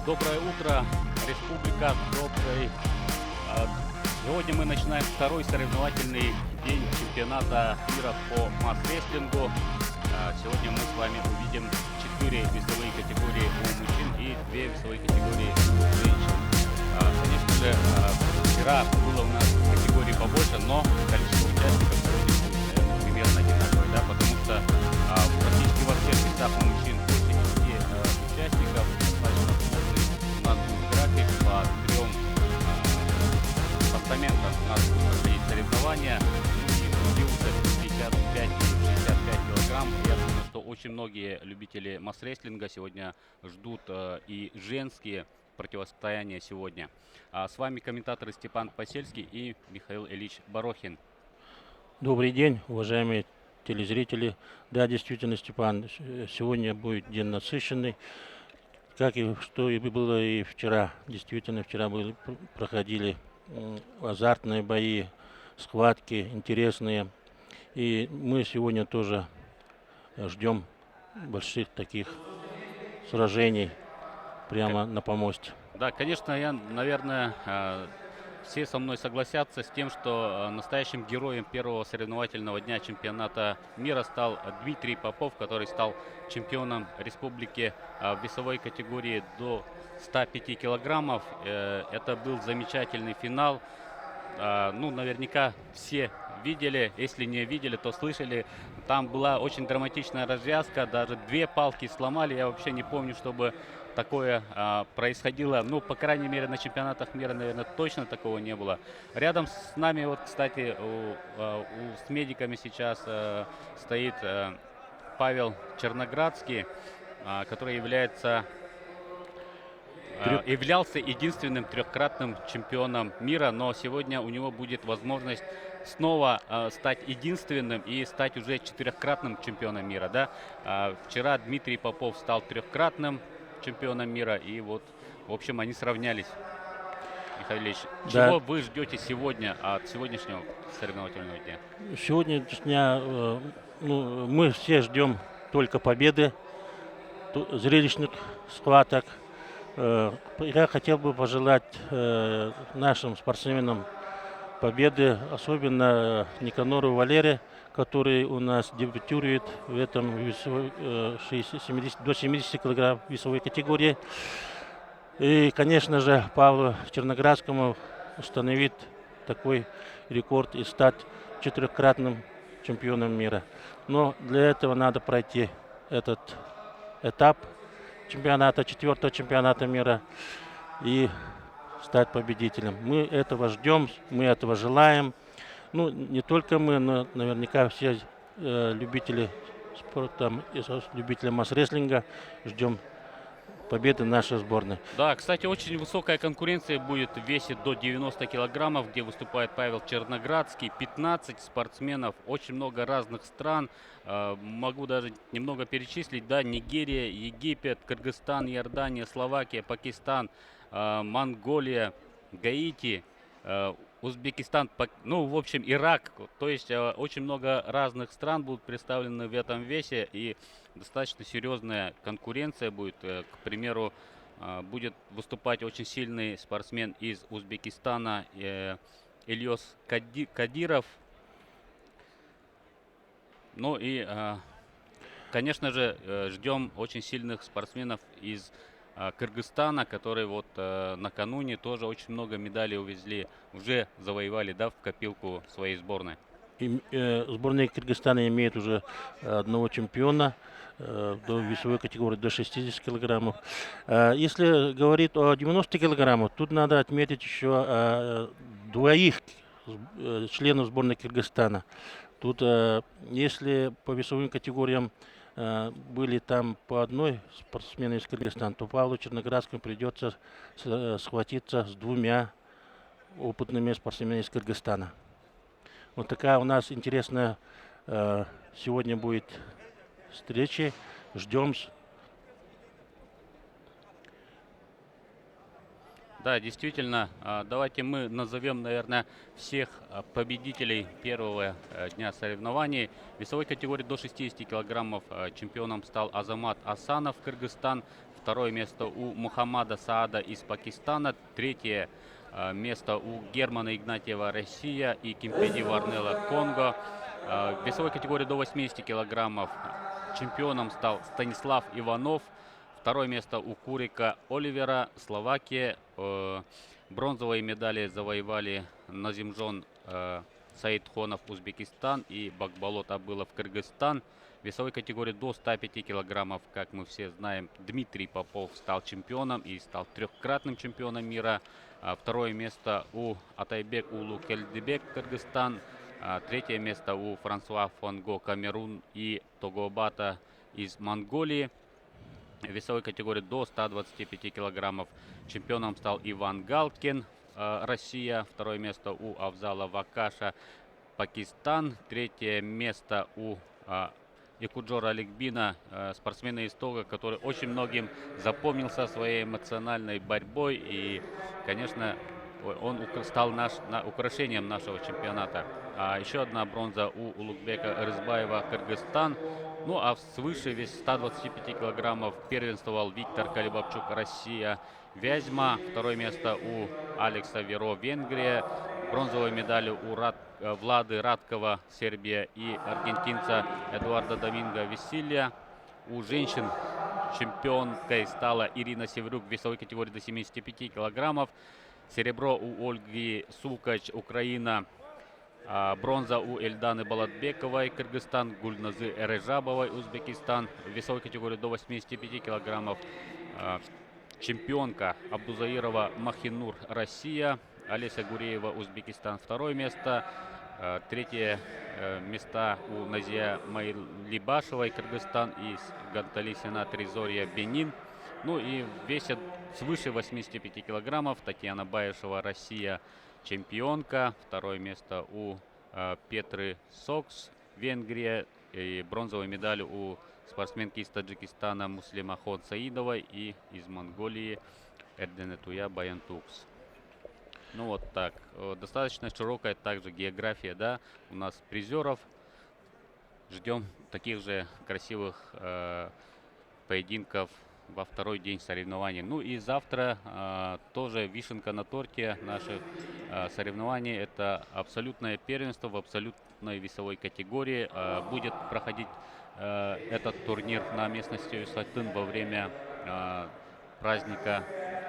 Доброе утро, республика, Сегодня мы начинаем второй соревновательный день чемпионата мира по масс-рестлингу. Сегодня мы с вами увидим 4 весовые категории у мужчин и 2 весовые категории у женщин. Конечно же, вчера было у нас категорий побольше, но количество участников сегодня будет, наверное, примерно одинаковое, да, потому что практически во всех местах у мужчин больше 10 участников. Достаточно сложный у нас будет график по 3 постаментам у нас будут проходить соревнования. И уже 55 и 65 килограмм. Я думаю, что очень многие любители масс-рестлинга сегодня ждут и женские противостояния сегодня. С вами комментаторы Степан Посельский и Михаил Ильич Борохин. Добрый день, уважаемые телезрители. Да, действительно, Степан, сегодня будет день насыщенный, как и что и было и вчера. Действительно, вчера проходили азартные бои, схватки интересные. И мы сегодня тоже ждем больших таких сражений прямо на помосте. Да, конечно, наверное, все со мной согласятся с тем, что настоящим героем первого соревновательного дня чемпионата мира стал Дмитрий Попов, который стал чемпионом республики в весовой категории до 105 килограммов. Это был замечательный финал. Ну, наверняка все видели, если не видели, то слышали. Там была очень драматичная развязка, даже 2 палки сломали. Я вообще не помню, чтобы такое происходило. Ну, по крайней мере, на чемпионатах мира, наверное, точно такого не было. Рядом с нами, вот, кстати, с медиками сейчас стоит Павел Черноградский, который являлся единственным 3-кратным чемпионом мира, но сегодня у него будет возможность снова стать единственным и стать уже 4-кратным чемпионом мира. Да? Вчера Дмитрий Попов стал 3-кратным чемпионом мира, и вот, в общем, они сравнялись. Михаил Ильич, Да. чего вы ждете сегодня от сегодняшнего соревновательного дня? Сегодня дня мы все ждем только победы, зрелищных схваток. Я хотел бы пожелать нашим спортсменам победы, особенно Никанору Валере, который у нас дебютирует в этом до 70 килограмм весовой категории. И, конечно же, Павлу Черноградскому установить такой рекорд и стать 4-кратным чемпионом мира. Но для этого надо пройти этот этап чемпионата, 4-го чемпионата мира и стать победителем. Мы этого ждем, мы этого желаем. Ну, не только мы, но наверняка все любители спорта, любители масс-рестлинга ждем победы нашей сборной. Да, кстати, очень высокая конкуренция будет в весе до 90 килограммов, где выступает Павел Черноградский. 15 спортсменов, очень много разных стран. Могу даже немного перечислить. Да, Нигерия, Египет, Кыргызстан, Иордания, Словакия, Пакистан, Монголия, Гаити, Узбекистан, ну, в общем, Ирак. То есть очень много разных стран будут представлены в этом весе, и достаточно серьезная конкуренция будет. К примеру, будет выступать очень сильный спортсмен из Узбекистана Ильёс Кадиров. Ну и, конечно же, ждем очень сильных спортсменов из Кыргызстана, которые вот накануне тоже очень много медалей увезли, уже завоевали, да, в копилку своей сборной. Сборная Кыргызстана имеет уже одного чемпиона до весовой категории до 60 килограммов. Если говорить о 90 килограммах, тут надо отметить еще 2 членов сборной Кыргызстана. Тут, если по весовым категориям были там по одной спортсмену из Кыргызстана, то Павлу Черноградскому придется схватиться с 2 опытными спортсменами из Кыргызстана. Вот такая у нас интересная сегодня будет встреча. Ждем. Да, действительно, давайте мы назовем, наверное, всех победителей первого дня соревнований. В весовой категории до 60 килограммов чемпионом стал Азамат Асанов, Кыргызстан. Второе место у Мухаммада Саада из Пакистана. Третье место у Германа Игнатьева, Россия, и Кимпеди Варнелла, Конго. В весовой категории до 80 килограммов чемпионом стал Станислав Иванов. Второе место у Курика Оливера, Словакия. Бронзовые медали завоевали Назимжон Саидхонов, Узбекистан, и Бакболот Абылов, Кыргызстан. В весовой категории до 105 килограммов, как мы все знаем, Дмитрий Попов стал чемпионом и стал трехкратным чемпионом мира. Второе место у Атайбек Улу Кельдебек, Кыргызстан. Третье место у Франсуа Фонго, Камерун, и Тогобата из Монголии. В весовой категории до 125 килограммов чемпионом стал Иван Галкин, Россия. Второе место у Авзала Вакаша, Пакистан. Третье место у Якуджора Аликбина, спортсмена из Того, который очень многим запомнился своей эмоциональной борьбой. И, конечно, он стал украшением нашего чемпионата. Еще одна бронза у Улугбека Рызбаева, Кыргызстан. Ну а свыше вес 125 килограммов первенствовал Виктор Калибабчук, Россия, Вязьма. Второе место у Алекса Веро, Венгрия. Бронзовые медали у Влады Радкова, Сербия, и аргентинца Эдуарда Доминго Весилья. У женщин чемпионкой стала Ирина Севрюк в весовой категории до 75 килограммов. Серебро у Ольги Сукач, Украина. Бронза у Эльданы Балатбековой, Кыргызстан, Гульназы Эрежабовой, Узбекистан. В весовой категории до 85 килограммов чемпионка Абдузаирова Махинур, Россия. Олеся Гуреева, Узбекистан, второе место. Третье места у Назия Майлибашевой, Кыргызстан, и Гантали Сенат Ризория, Бенин. Ну и в весе свыше 85 килограммов Татьяна Баешева, Россия, чемпионка. Второе место у Петры Сокс, Венгрия. И бронзовая медаль у спортсменки из Таджикистана Муслимахон Саидовой, и из Монголии Эрденетуя Баянтукс. Ну вот так. Достаточно широкая также география, да, у нас призеров. Ждем таких же красивых поединков во второй день соревнований. Ну и завтра тоже вишенка на торте наших соревнований. Это абсолютное первенство в абсолютной весовой категории. Будет проходить этот турнир на местности Юсатын во время праздника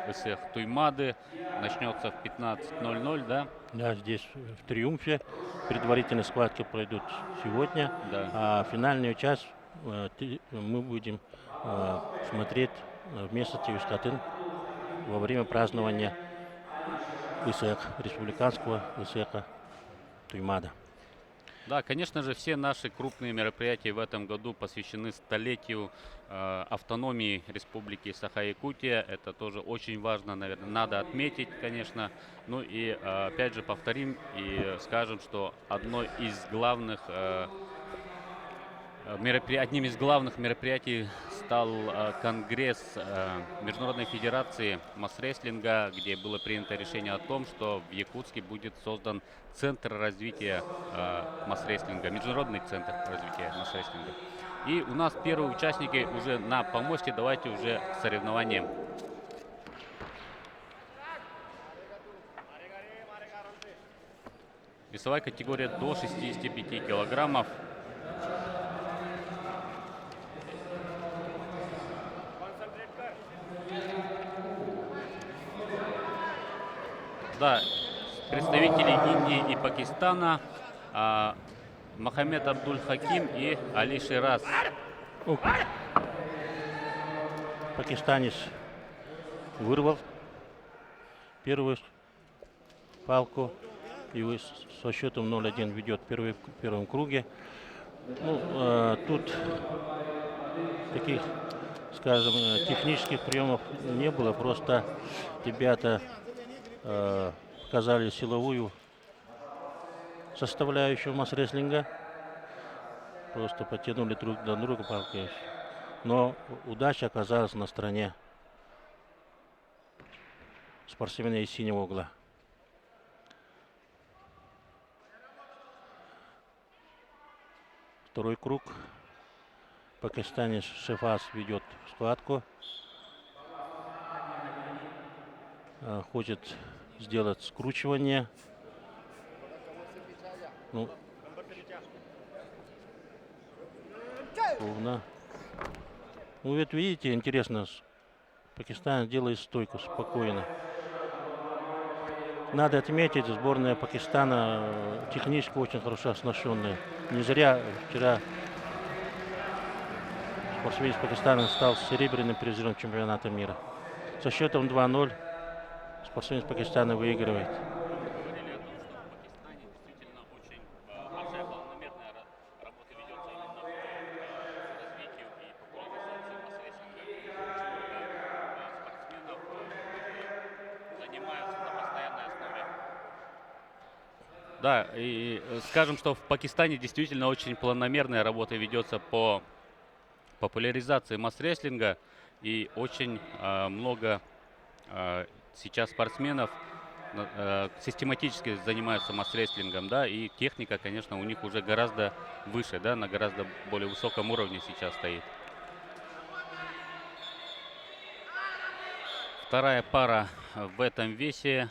Исех Туймады. Начнется в 15:00, да? Да, здесь в Триумфе. Предварительные схватки пройдут сегодня. Да. А финальную часть мы будем смотреть в местности Юсатын во время празднования республиканского Исеха Туймада. Да, конечно же, все наши крупные мероприятия в этом году посвящены столетию автономии Республики Саха-Якутия. Это тоже очень важно, наверное, надо отметить, конечно. Ну и опять же повторим и скажем, что одним из главных мероприятий стал конгресс Международной Федерации Масс-рестлинга, где было принято решение о том, что в Якутске будет создан Центр развития масс-рестлинга, Международный центр развития масс-рестлинга. И у нас первые участники уже на помосте. Давайте уже к соревнованиям. Весовая категория до 65 килограммов. Да, представители Индии и Пакистана Мохаммед Абдуль-Хаким и Али Шираз. Пакистанец вырвал первую палку и со счетом 0-1 ведет в первом круге. Ну, тут таких, скажем, технических приемов не было, просто ребята показали силовую составляющую масс-рестлинга, просто потянули друг на друга палкой, но удача оказалась на стороне спортсмена из синего угла. Второй круг. Пакистанец Шефас ведет схватку. хочет сделать скручивание. Ну, ровно. Ну, вот видите, интересно, Пакистан делает стойку спокойно. Надо отметить, сборная Пакистана технически очень хорошо оснащенная. Не зря вчера спортсмен из Пакистана стал серебряным призером чемпионата мира. Со счетом 2:0 спортсмен из Пакистана выигрывает. Говорили о том, что в Пакистане действительно очень большая планомерная работа ведется именно по развитию и популяризации масс-рестлинга. Очень много спортсменов, которые занимаются на постоянной основе. Да, и скажем, что в Пакистане действительно очень планомерная работа ведется по популяризации масс-рестлинга, и очень много сейчас спортсменов систематически занимаются масс-рестлингом, да, и техника, конечно, у них уже гораздо выше, да, на гораздо более высоком уровне сейчас стоит. Вторая пара в этом весе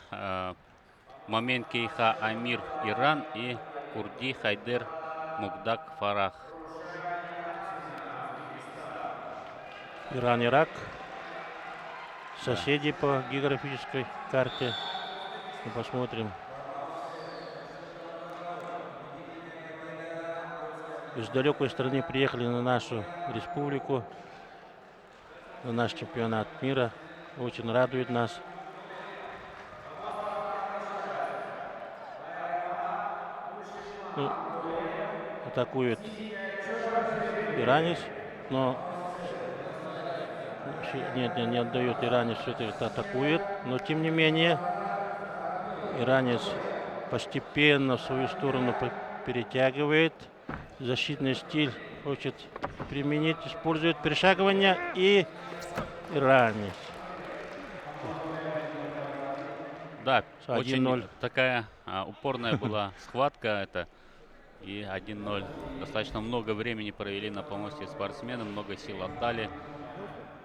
Момент Кейха Амир Иран и Курди Хайдер Мукдак Фарах. Иран, Ирак. Соседи по географической карте. Мы посмотрим. Из далекой страны приехали на нашу республику, на наш чемпионат мира. Очень радует нас. Ну, атакует иранец, но нет, не отдает. Иранец все-таки атакует, но тем не менее иранец постепенно в свою сторону перетягивает. Защитный стиль хочет применить, использует перешагивание, и иранец. Да, очень 1:0. такая упорная была схватка это. И 1:0. Достаточно много времени провели на помосте спортсмены, много сил отдали.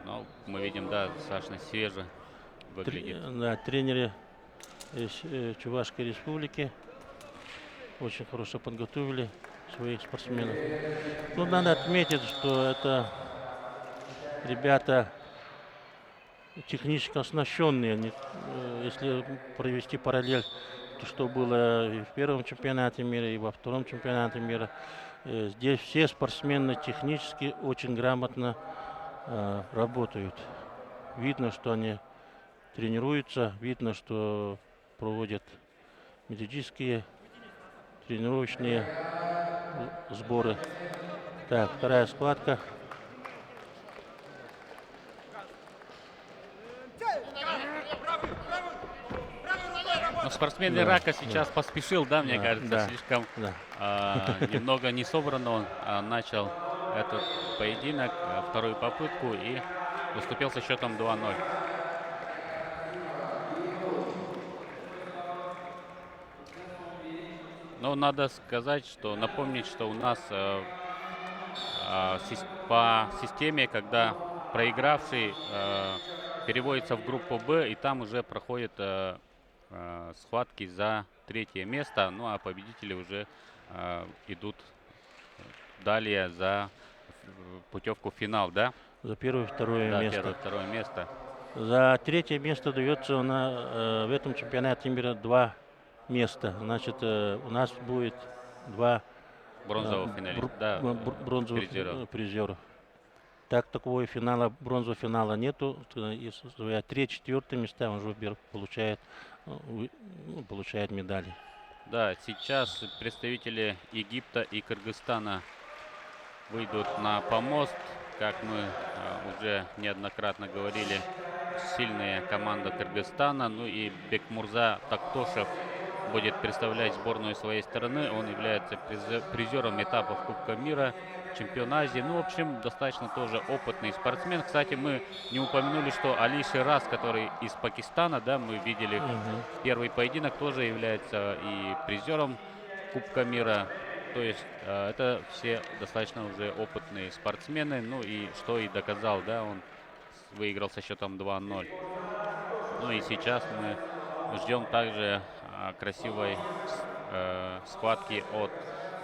Но мы видим, да, достаточно свеже выглядит. Да, тренеры из Чувашской республики очень хорошо подготовили своих спортсменов. Ну, надо отметить, что это ребята технически оснащенные. Если провести параллель, то что было и в первом чемпионате мира, и во втором чемпионате мира, здесь все спортсмены технически очень грамотно работают. Видно, что они тренируются, видно, что проводят методические, тренировочные сборы. Так, вторая схватка. Но спортсмен Да, Ирака сейчас поспешил, да, мне Да, кажется, да, слишком да. немного не собрано он начал этот поединок, вторую попытку и уступил со счетом 2:0. Но надо сказать, что напомнить, что у нас по системе, когда проигравший переводится в группу Б, и там уже проходят схватки за третье место, ну а победители уже идут далее за путевку в финал, да? За первое и второе Да, место. первое, второе место. За третье место дается в этом чемпионате мира 2 места. Значит, у нас будет 2 Бронзового финалиста, да, бронзовых призеров. призеров. Так такого финала, бронзового финала нету. Свои 3-4 места он уже получает медали. Да, сейчас представители Египта и Кыргызстана выйдут на помост. Как мы уже неоднократно говорили, сильная команда Кыргызстана. Ну и Бекмурза Тактошев будет представлять сборную своей страны. Он является призером этапов Кубка мира, чемпион Азии. Ну, в общем, достаточно тоже опытный спортсмен. Кстати, мы не упомянули, что Али Шираз, который из Пакистана, да, мы видели первый поединок, тоже является и призером Кубка мира. То есть это все достаточно уже опытные спортсмены. Ну и что и доказал, да, он выиграл со счетом 2:0. Ну и сейчас мы ждем также красивой схватки от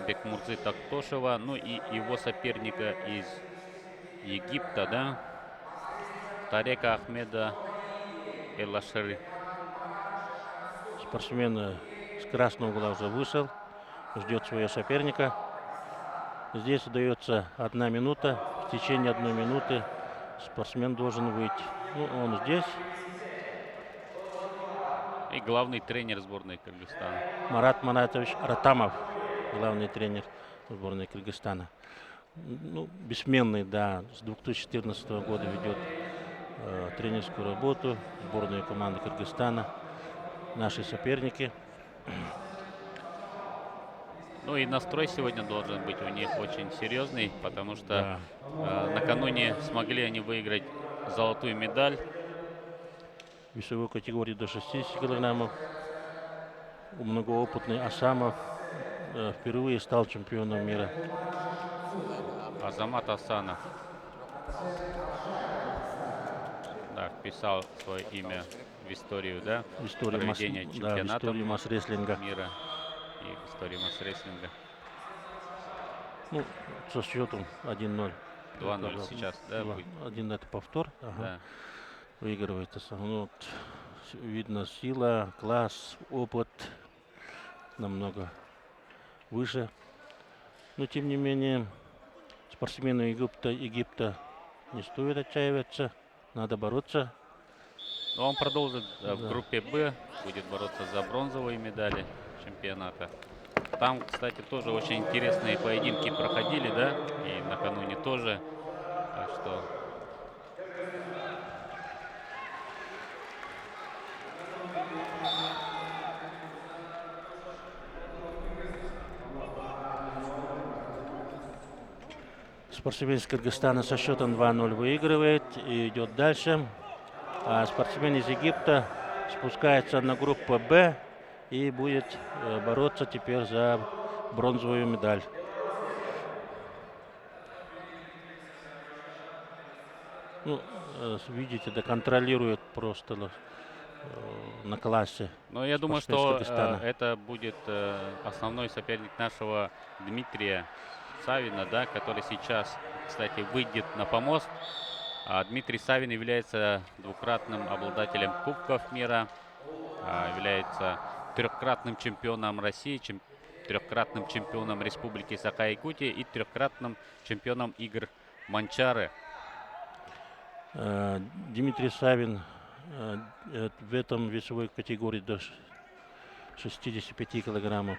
Бекмурзы Тактошева, ну и его соперника из Египта, да, Тарека Ахмеда Элашери. Спортсмен с красного угла уже вышел, ждет своего соперника. Здесь дается 1 минута. В течение 1 минуты спортсмен должен выйти. Ну, он здесь. И главный тренер сборной Кыргызстана. Марат Манатович Ратамов, главный тренер сборной Кыргызстана. Ну, бессменный, да, с 2014 года ведет тренерскую работу, сборную команды Кыргызстана. Наши соперники. Ну и настрой сегодня должен быть у них очень серьезный, потому что Да. накануне смогли они выиграть золотую медаль. Весовой категории до 60 килограммов. Многоопытный Асамов впервые стал чемпионом мира. Азамат Асанов, да, вписал свое имя в историю, да, В историю проведения да, в чемпионата историю масс-рестлинга. мира и в истории масс-рестлинга. Ну, со счетом 1-0. 2-0 сейчас, да, будет? 1 это повтор. Ага. Да. Выигрывает Асамов. Ну, вот, видно сила, класс, опыт намного выше. Но тем не менее, спортсмену Египта не стоит отчаиваться. Надо бороться. Но он продолжит в Да. группе Б, будет бороться за бронзовые медали чемпионата. Там, кстати, тоже очень интересные поединки проходили, да, и накануне тоже. Так что Спортсмен из Кыргызстана со счетом 2-0 выигрывает и идет дальше. А спортсмен из Египта спускается на группу Б и будет бороться теперь за бронзовую медаль. Ну, видите, да, контролирует просто на классе. но я думаю, спортсмен из что Кыргызстана. это будет основной соперник нашего Дмитрия Савина, да, который сейчас, кстати, выйдет на помост. А Дмитрий Савин является двукратным обладателем Кубков мира, является трехкратным чемпионом России, трехкратным чемпионом Республики Саха-Якутия и трехкратным чемпионом игр Манчары. Дмитрий Савин в этом весовой категории до 65 килограммов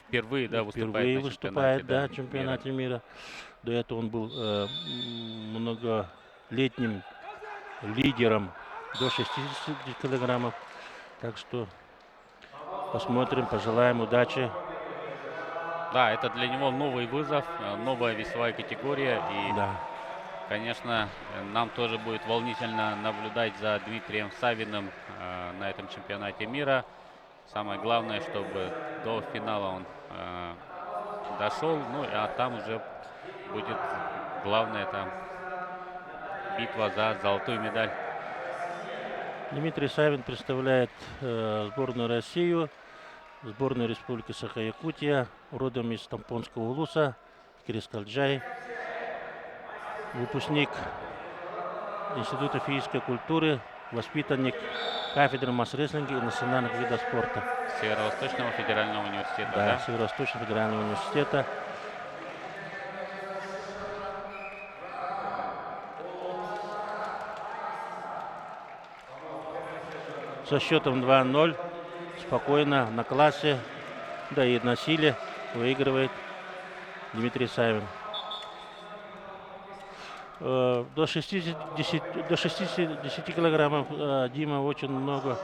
Впервые, да, впервые выступает, да, в чемпионате мира. До этого он был многолетним лидером до 60 килограммов. Так что посмотрим, пожелаем удачи. Да, это для него новый вызов, новая весовая категория. И, Да. конечно, нам тоже будет волнительно наблюдать за Дмитрием Савиным на этом чемпионате мира. Самое главное, чтобы до финала он дошел. Ну, а там уже будет главная там битва за золотую медаль. Дмитрий Савин представляет сборную Россию, сборную Республики Саха-Якутия, родом из Тампонского улуса, Кирискалджай, выпускник Института физической культуры, воспитанник кафедры масс-рестлинга и национальных видов спорта. Северо-Восточного федерального университета, да? Северо-Восточного федерального университета. Со счетом 2-0 спокойно на классе, да и на силе выигрывает Дмитрий Савин. До 60 килограммов Дима очень много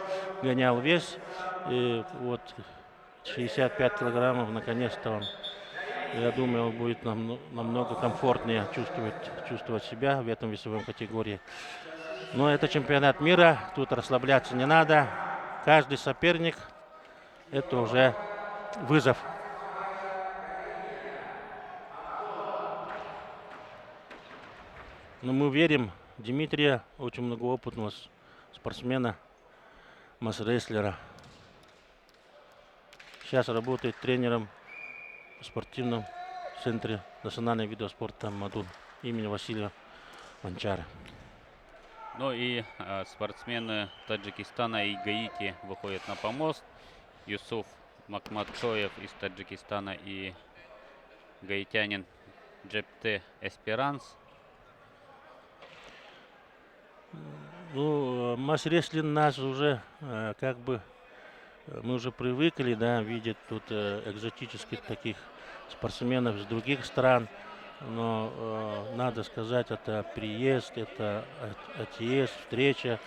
гонял вес. И вот 65 килограммов наконец-то он, я думаю, он будет намного комфортнее чувствовать себя в этом весовом категории. Но это чемпионат мира, тут расслабляться не надо. Каждый соперник – это уже вызов. Но мы верим в Дмитрия, очень многоопытного спортсмена. масс-рестлера. Сейчас работает тренером в спортивном центре национального вида спорта Мадун имени Василия Манчара. Ну и спортсмены Таджикистана и Гаити выходят на помост. Юсуф Макматшоев из Таджикистана и гаитянин Джепте Эсперанс. Ну, масс-рестлинг нас уже как бы мы уже привыкли, да, видеть тут экзотических таких спортсменов из других стран. Но надо сказать, это приезд, это отъезд, встреча,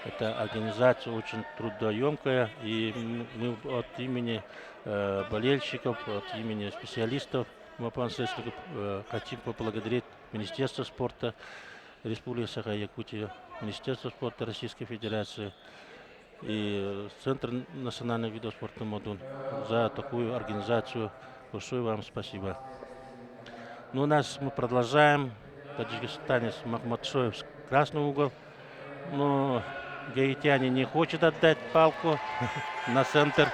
это организация очень трудоемкая. И мы от имени болельщиков, от имени специалистов хотим поблагодарить Министерство спорта Республики Саха-Якутия, Министерство спорта Российской Федерации и Центр национального вида спорта Мадун за такую организацию. Большое вам спасибо. Ну, у нас мы продолжаем. Таджикистанец Махматшоев с красный угол. Но гаитяне не хочет отдать палку на центр.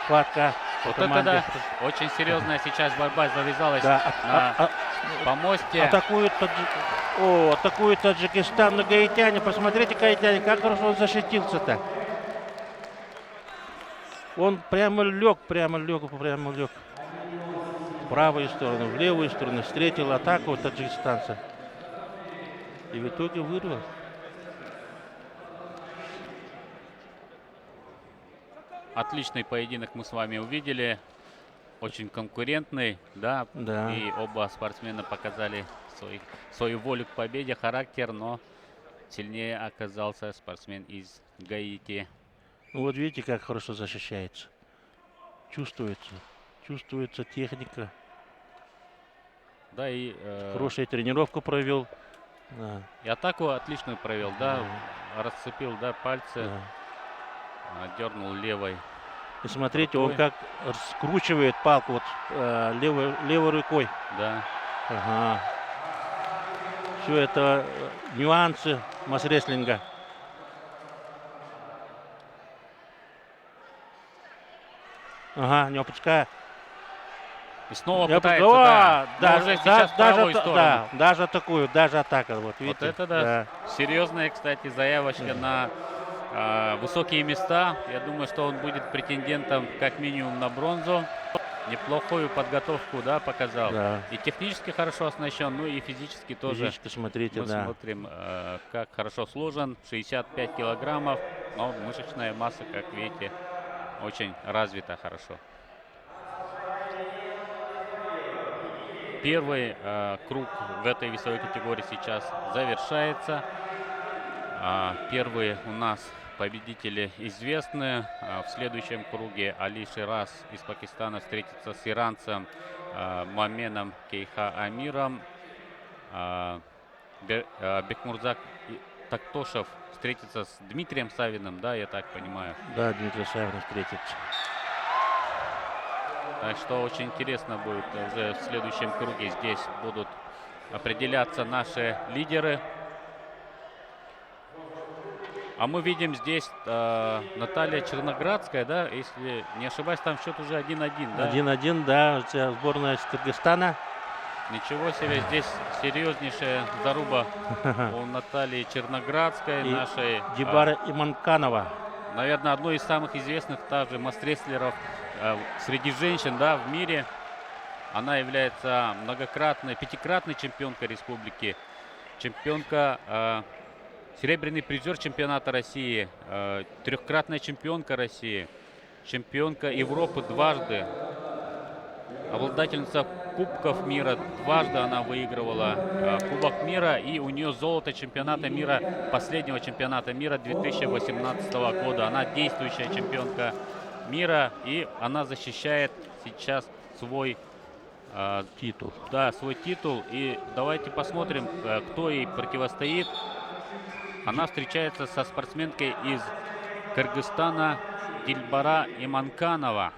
Хватка. Вот это да, очень серьезная сейчас борьба завязалась Да, на помосте. Атакует Таджикистан, но гаитяне, посмотрите, гаитяне, как хорошо он защитился-то. Он прямо лег. В правую сторону, в левую сторону, встретил атаку таджикистанца. И в итоге вырвал. Отличный поединок мы с вами увидели. Очень конкурентный, да. Да. И оба спортсмена показали свою волю к победе, характер, но сильнее оказался спортсмен из Гаити. Ну вот видите, как хорошо защищается. Чувствуется техника. Да, и Хорошую тренировку провел. Да. и атаку отличную провел, да. Расцепил, да, пальцы, дернул левой. И смотрите, он как скручивает палку вот левой рукой. Да. Ага. Все это нюансы масс-рестлинга. Ага, не опуская. И снова Я пытается, да, но уже сейчас в правую сторону. да, даже атакую, даже атака. Вот, видите? Вот это да. Серьезная, кстати, заявочка на высокие места. Я думаю, что он будет претендентом как минимум на бронзу. Неплохую подготовку, да, показал. Да. И технически хорошо оснащен, ну и физически тоже. Физически смотрите, Мы да. смотрим, как хорошо сложен. 65 килограммов, но мышечная масса, как видите, очень развита хорошо. Первый круг в этой весовой категории сейчас завершается. Первые у нас победители известны. В следующем круге Али Шираз из Пакистана встретится с иранцем Маменом Кейха Амиром. Бекмурзак Тактошев встретится с Дмитрием Савиным, да, я так понимаю. Да, Дмитрий Савин встретится. Так что очень интересно будет уже в следующем круге. Здесь будут определяться наши лидеры. А мы видим здесь Наталья Черноградская, да, если не ошибаюсь, там счет уже 1-1, да? 1-1, да, сборная из Кыргызстана. Ничего себе, здесь серьезнейшая заруба у Натальи Черноградской, И нашей... Дибара Иманканова. Наверное, одной из самых известных также масс-рестлеров среди женщин, да, в мире. Она является пятикратной чемпионкой республики, чемпионка, серебряный призер чемпионата России, трехкратная чемпионка России, чемпионка Европы дважды, обладательница Кубков мира, дважды она выигрывала Кубок мира, и у нее золото чемпионата мира, последнего чемпионата мира 2018 года. Она действующая чемпионка мира, и она защищает сейчас свой Титул. Да, свой титул. И давайте посмотрим, кто ей противостоит. Она встречается со спортсменкой из Кыргызстана Дильбара Иманканова.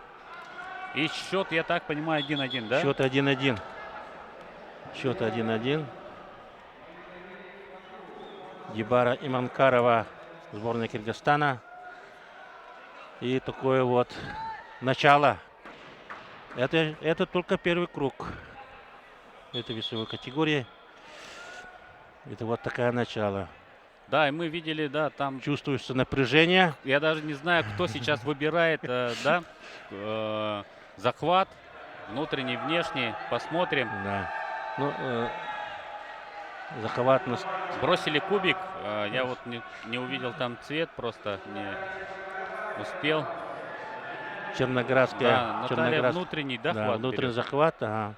И счет, я так понимаю, 1-1, да? Счет 1-1. Счет 1-1. Дибара Иманкарова, сборная Кыргызстана. И такое вот начало. Это только первый круг этой весовой категории. Это вот такое начало. Да, и мы видели, да, там, Чувствуется напряжение. я даже не знаю, кто сейчас выбирает, да, захват, внутренний, внешний, посмотрим. Да. Ну, захват нас. Бросили кубик, я вот не увидел там цвет, просто не успел. Черноградская. Да, Наталья внутренний, да, Да, хват внутренний берет? захват. Ага.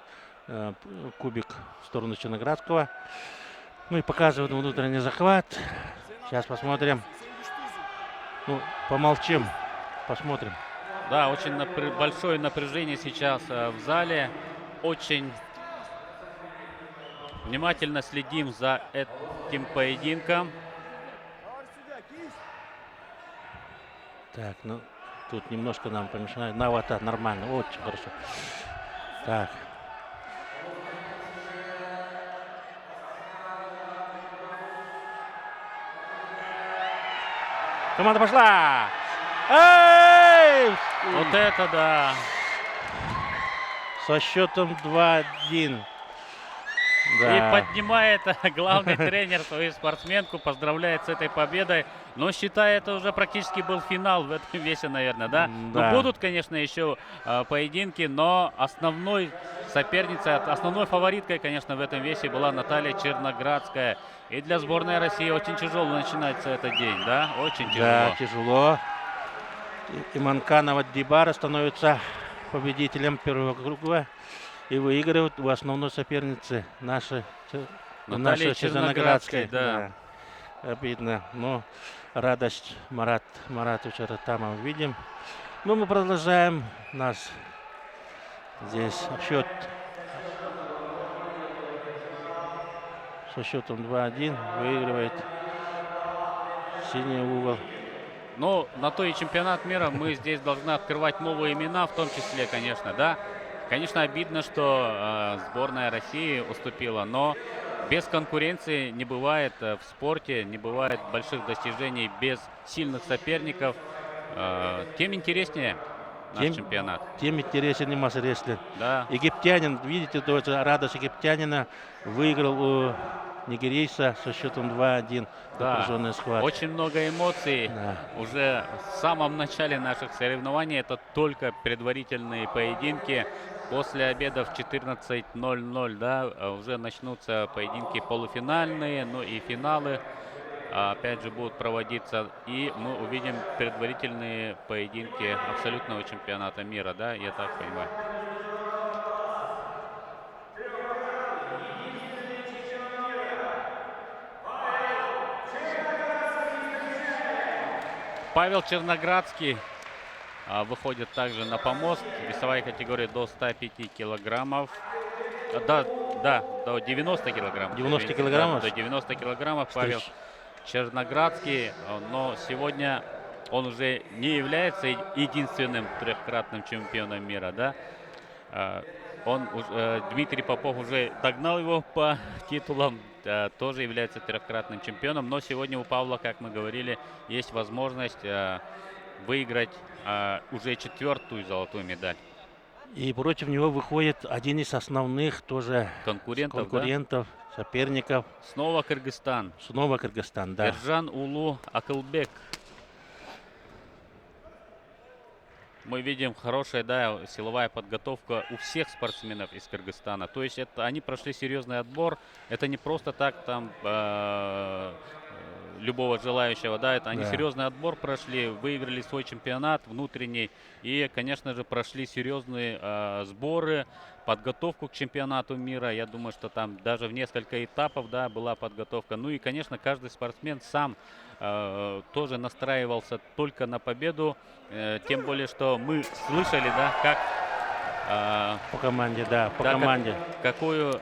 Кубик в сторону Черноградского. Ну и показывают внутренний захват. Сейчас посмотрим. Ну, помолчим. Посмотрим. Да, очень большое напряжение сейчас в зале. Очень внимательно следим за этим поединком. Так, ну, тут немножко нам помешает. На вот так, нормально. Очень хорошо. Так. Команда пошла! Эй! Вот это да! Со счетом 2-1. Да. И поднимает главный тренер свою спортсменку, поздравляет с этой победой. Но считаю, это уже практически был финал в этом весе, наверное, да? Да. Ну, будут, конечно, еще поединки, но основной соперницей, основной фавориткой, конечно, в этом весе была Наталья Черноградская. И для сборной России очень тяжело начинается этот день, да? Очень тяжело. Да, тяжело. Иманканова Дибара становится победителем первого круга и выигрывает у основной соперницы нашей Наталья Черноградской, да. Обидно, но радость Маратовича Ратама видим. Ну, мы продолжаем. Нас здесь счет со счетом 2-1 выигрывает синий угол. Ну, на то и чемпионат мира, мы здесь должны открывать новые имена, в том числе, конечно, да. Конечно, обидно, что сборная России уступила, но без конкуренции не бывает в спорте, не бывает больших достижений без сильных соперников. Тем интереснее наш чемпионат. Тем интереснее Маса Реслер. Да. Египтянин, видите, радость египтянина выиграл у нигерийца со счетом 2-1. Да, Напряженная схватка. очень много эмоций. Да. Уже в самом начале наших соревнований. Это только предварительные поединки. После обеда в 14:00, да, уже начнутся поединки полуфинальные, ну и финалы опять же будут проводиться. И мы увидим предварительные поединки абсолютного чемпионата мира, да, я так понимаю. Павел Черноградский выходит также на помост. Весовая категория до 105 килограммов. До 90 килограммов. 90 килограммов? Да, до 90 килограммов Павел Черноградский. Но сегодня он уже не является единственным трехкратным чемпионом мира, да. Дмитрий Попов уже догнал его по титулам, тоже является трехкратным чемпионом. Но сегодня у Павла, как мы говорили, есть возможность выиграть уже 4-ю золотую медаль. И против него выходит один из основных тоже конкурентов, да? Соперников. Снова Кыргызстан. Снова Кыргызстан, да. Эржан Улу Акылбек. Мы видим хорошая, да, силовая подготовка у всех спортсменов из Кыргызстана. То есть они прошли серьезный отбор. Это не просто так там любого желающего, да, это они серьезный отбор прошли, выиграли свой чемпионат внутренний и, конечно же, прошли серьезные сборы, подготовку к чемпионату мира. Я думаю, что там даже в несколько этапов, да, была подготовка. Ну и, конечно, каждый спортсмен сам тоже настраивался только на победу, тем более, что мы слышали, да, как по команде, да, по команде. Какую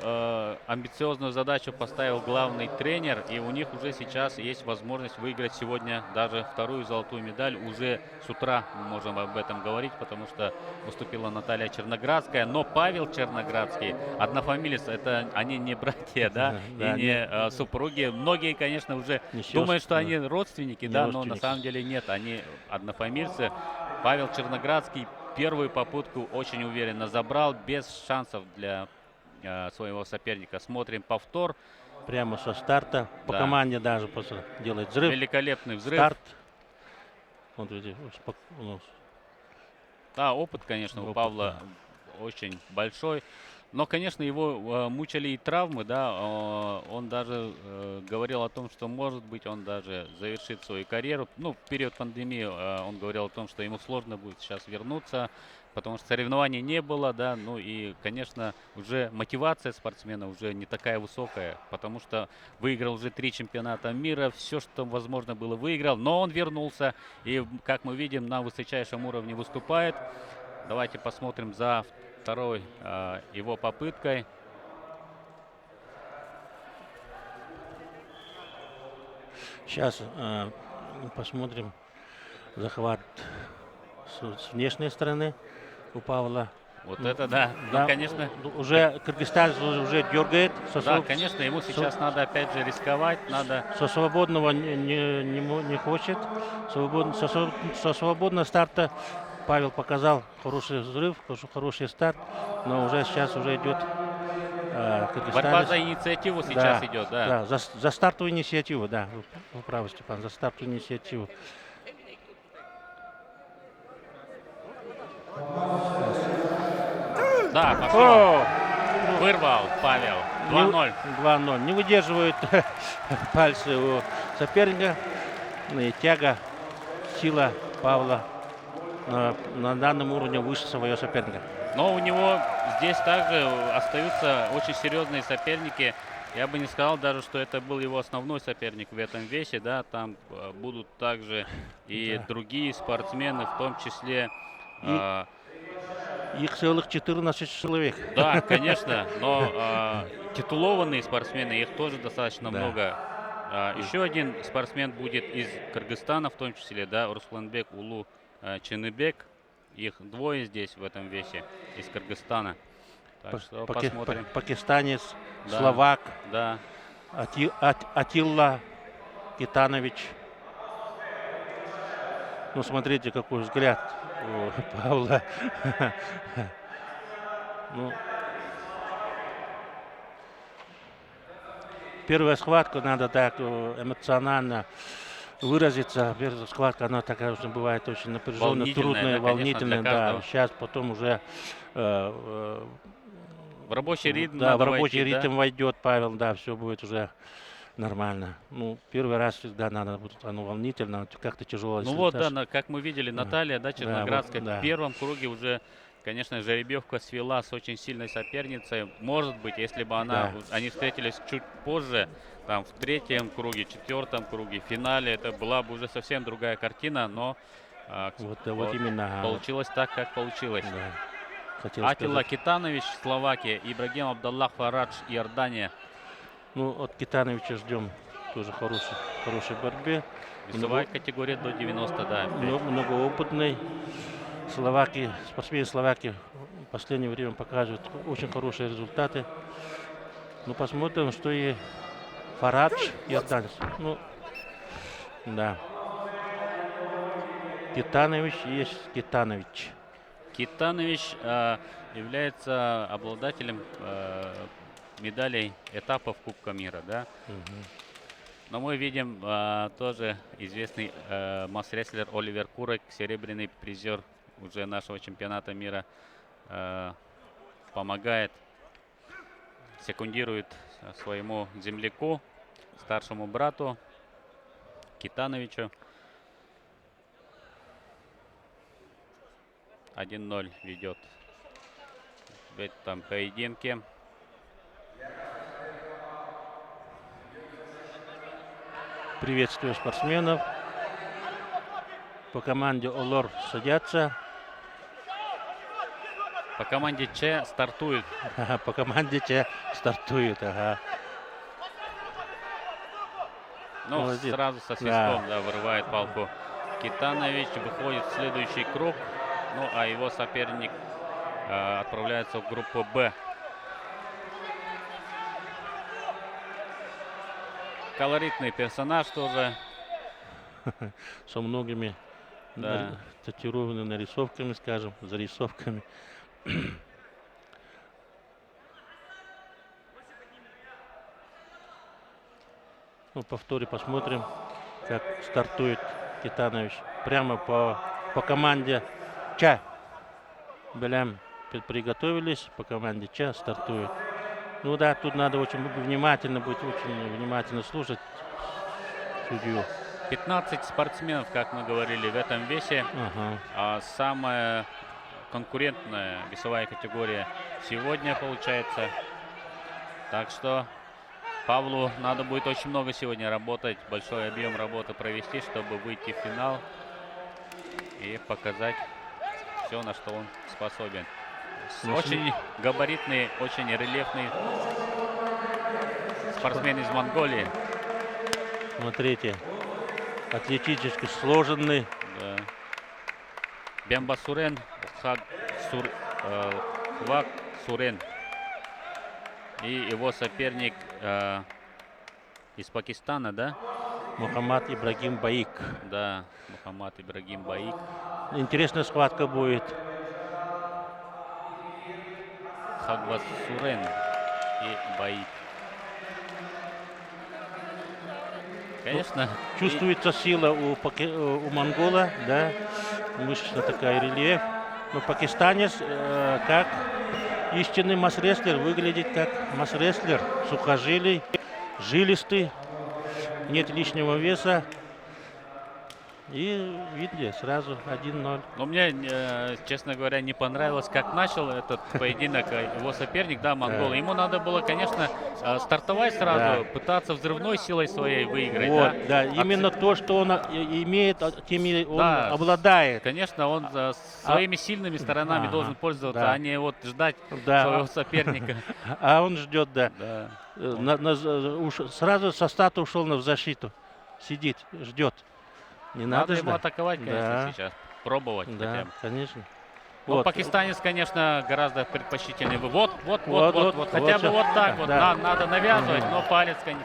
амбициозную задачу поставил главный тренер, и у них уже сейчас есть возможность выиграть сегодня даже 2-ю золотую медаль. Уже с утра мы можем об этом говорить, потому что выступила Наталья Черноградская, но Павел Черноградский, однофамилец, это они не братья, да, и не супруги. Многие, конечно, уже думают, что они родственники, да, но на самом деле нет, они однофамильцы. Павел Черноградский первую попытку очень уверенно забрал, без шансов для своего соперника. Смотрим повтор. Прямо со старта. По Да. команде даже просто делает взрыв. Великолепный взрыв. Старт. Вот видите, Да, опыт, конечно, у Опыт, Павла очень большой. Но, конечно, его мучили и травмы, да. Он даже говорил о том, что, может быть, он даже завершит свою карьеру. Ну, в период пандемии он говорил о том, что ему сложно будет сейчас вернуться, потому что соревнований не было, да. Ну и, конечно, уже мотивация спортсмена уже не такая высокая, потому что выиграл уже 3 чемпионата мира, все, что возможно было, выиграл. Но он вернулся и, как мы видим, на высочайшем уровне выступает. Давайте посмотрим за второй его попыткой. Сейчас посмотрим захват с внешней стороны у Павла. Вот это да. Да, Ну, конечно. уже Кыргызстан уже дергает. Да, конечно, ему сейчас надо опять же рисковать, надо. Со свободного не хочет. Со свободного старта Павел показал хороший взрыв, хороший старт, но уже сейчас уже идет Кыргызстан. Борьба за инициативу сейчас идет, да. Да, за стартовую инициативу, да. Вы правы, Степан, за стартовую инициативу. Да, пошел. Вырвал Павел. 2-0. 2-0. Не выдерживают пальцы у соперника. И тяга, сила Павла на данном уровне выше своего соперника. Но у него здесь также остаются очень серьезные соперники. Я бы не сказал даже, что это был его основной соперник в этом весе, да. Там будут также и другие спортсмены, в том числе. Их целых 14 человек. Да, конечно, но титулованные спортсмены, их тоже достаточно много. Еще один спортсмен будет из Кыргызстана, в том числе, да, Русланбек Улу Ченыбек. Их двое здесь в этом весе из Кыргызстана. Так что посмотрим. Пакистанец, Да, словак, да. Атилла Китанович. Ну, смотрите, какой взгляд у Павла. Ну, первая схватка, надо так эмоционально выразиться. Первая схватка, она такая уже бывает очень напряженная, трудная, да, волнительная. конечно, Да, сейчас потом уже в рабочий ритм да, надо в рабочий войти, ритм да? войдет Павел, да, все будет уже нормально. Ну, первый раз всегда надо будет, оно волнительно, как-то тяжело. Ну вот, да, как мы видели, Наталья, да, Да, Черноградская, да. в первом круге уже, конечно, жеребьевка свела с очень сильной соперницей. Может быть, если бы они встретились чуть позже, там в третьем круге, четвертом круге, в финале, это была бы уже совсем другая картина, но вот именно получилось так, как получилось. Да. Атилла Китанович, Словакия, Ибрагим Абдаллах Фарадж, Иордания. Ну, от Китановича ждем тоже хорошей борьбе. Весовая категория до 90, да. Многоопытный. Спортсмены Словакии в последнее время показывают очень хорошие результаты. Ну, посмотрим, что и Фарадж, иорданец. Ну, да. Китанович есть Китанович. Китанович является обладателем медалей этапов Кубка мира, да. Но мы видим тоже известный масс-рестлер Оливер Курек, серебряный призер уже нашего чемпионата мира, помогает, секундирует своему земляку, старшему брату Китановичу. 1-0 ведет в этом поединке. Приветствую спортсменов. По команде Олор садятся. По команде Че стартует. По команде Че стартует. Ага. Ну, Молодец. сразу со свистком, да, вырывает палку Китанович, выходит в следующий круг. Ну, а его соперник отправляется в группу Б. Колоритный персонаж тоже. Со многими Да. татуированы нарисовками, скажем, зарисовками. Ну, повторе посмотрим, как стартует Китанович. Прямо по команде Ча. Белям приготовились, по команде Ча стартует. Ну да, тут надо очень внимательно быть, очень внимательно слушать судью. 15 спортсменов, как мы говорили, в этом весе. Ага. А самая конкурентная весовая категория сегодня получается. Так что Павлу надо будет очень много сегодня работать, большой объем работы провести, чтобы выйти в финал и показать все, на что он способен. Очень габаритный, очень рельефный спортсмен из Монголии. Смотрите, атлетически сложенный. Да. Бемба Сурен, Хвак Сурен. И его соперник из Пакистана, да? Мухаммад Ибрагим Баик. Да, Мухаммад Ибрагим Баик. Интересная схватка будет. Хагвас Сурен и Баик. Конечно. Чувствуется сила у монгола, да, мышечная такая рельеф. Но пакистанец, как истинный масс-рестлер, выглядит как масс-рестлер, сухожилий, жилистый, нет лишнего веса. И видите, сразу 1-0. Но мне, честно говоря, не понравилось, как начал этот поединок его соперник, да, монгол. Да. Ему надо было, конечно, стартовать сразу, Да. пытаться взрывной силой своей выиграть. Вот, да, А именно то, что он имеет, теми он Да. обладает. Конечно, он своими сильными сторонами Ага, должен пользоваться, да. а не вот ждать Да. своего соперника. А он ждет, да. Да. Сразу со старта ушел в защиту. Сидит, ждет. Не Надо надо ему ждать. атаковать, конечно, Да. сейчас. Пробовать хотя Да, бы. конечно. Но Вот. пакистанец, конечно, гораздо предпочтительнее. Вот. Вот, Хотя бы всё. вот так вот. Да. Надо навязывать, Мгм. но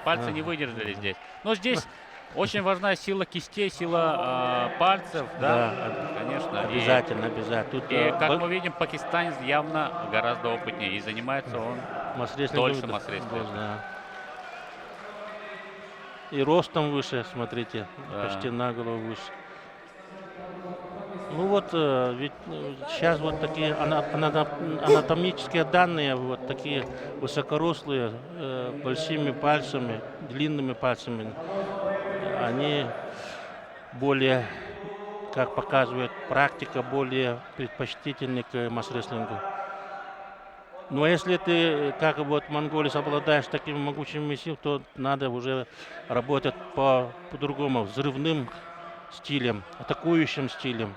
пальцы не выдержали здесь. Но здесь очень важна сила кистей, сила пальцев. Да, Да, конечно. обязательно, обязательно. Тут И как мы видим, пакистанец явно гораздо опытнее. И занимается он дольше масс-рестлингом. да. И ростом выше, смотрите, Да. почти на голову выше. Ну вот, ведь сейчас вот такие анатомические данные, вот такие высокорослые, большими пальцами, длинными пальцами, они более, как показывает практика, более предпочтительны к масс-рестлингу. Но если ты, как вот монголец, обладаешь такими могучими силами, то надо уже работать по-другому, взрывным стилем, атакующим стилем.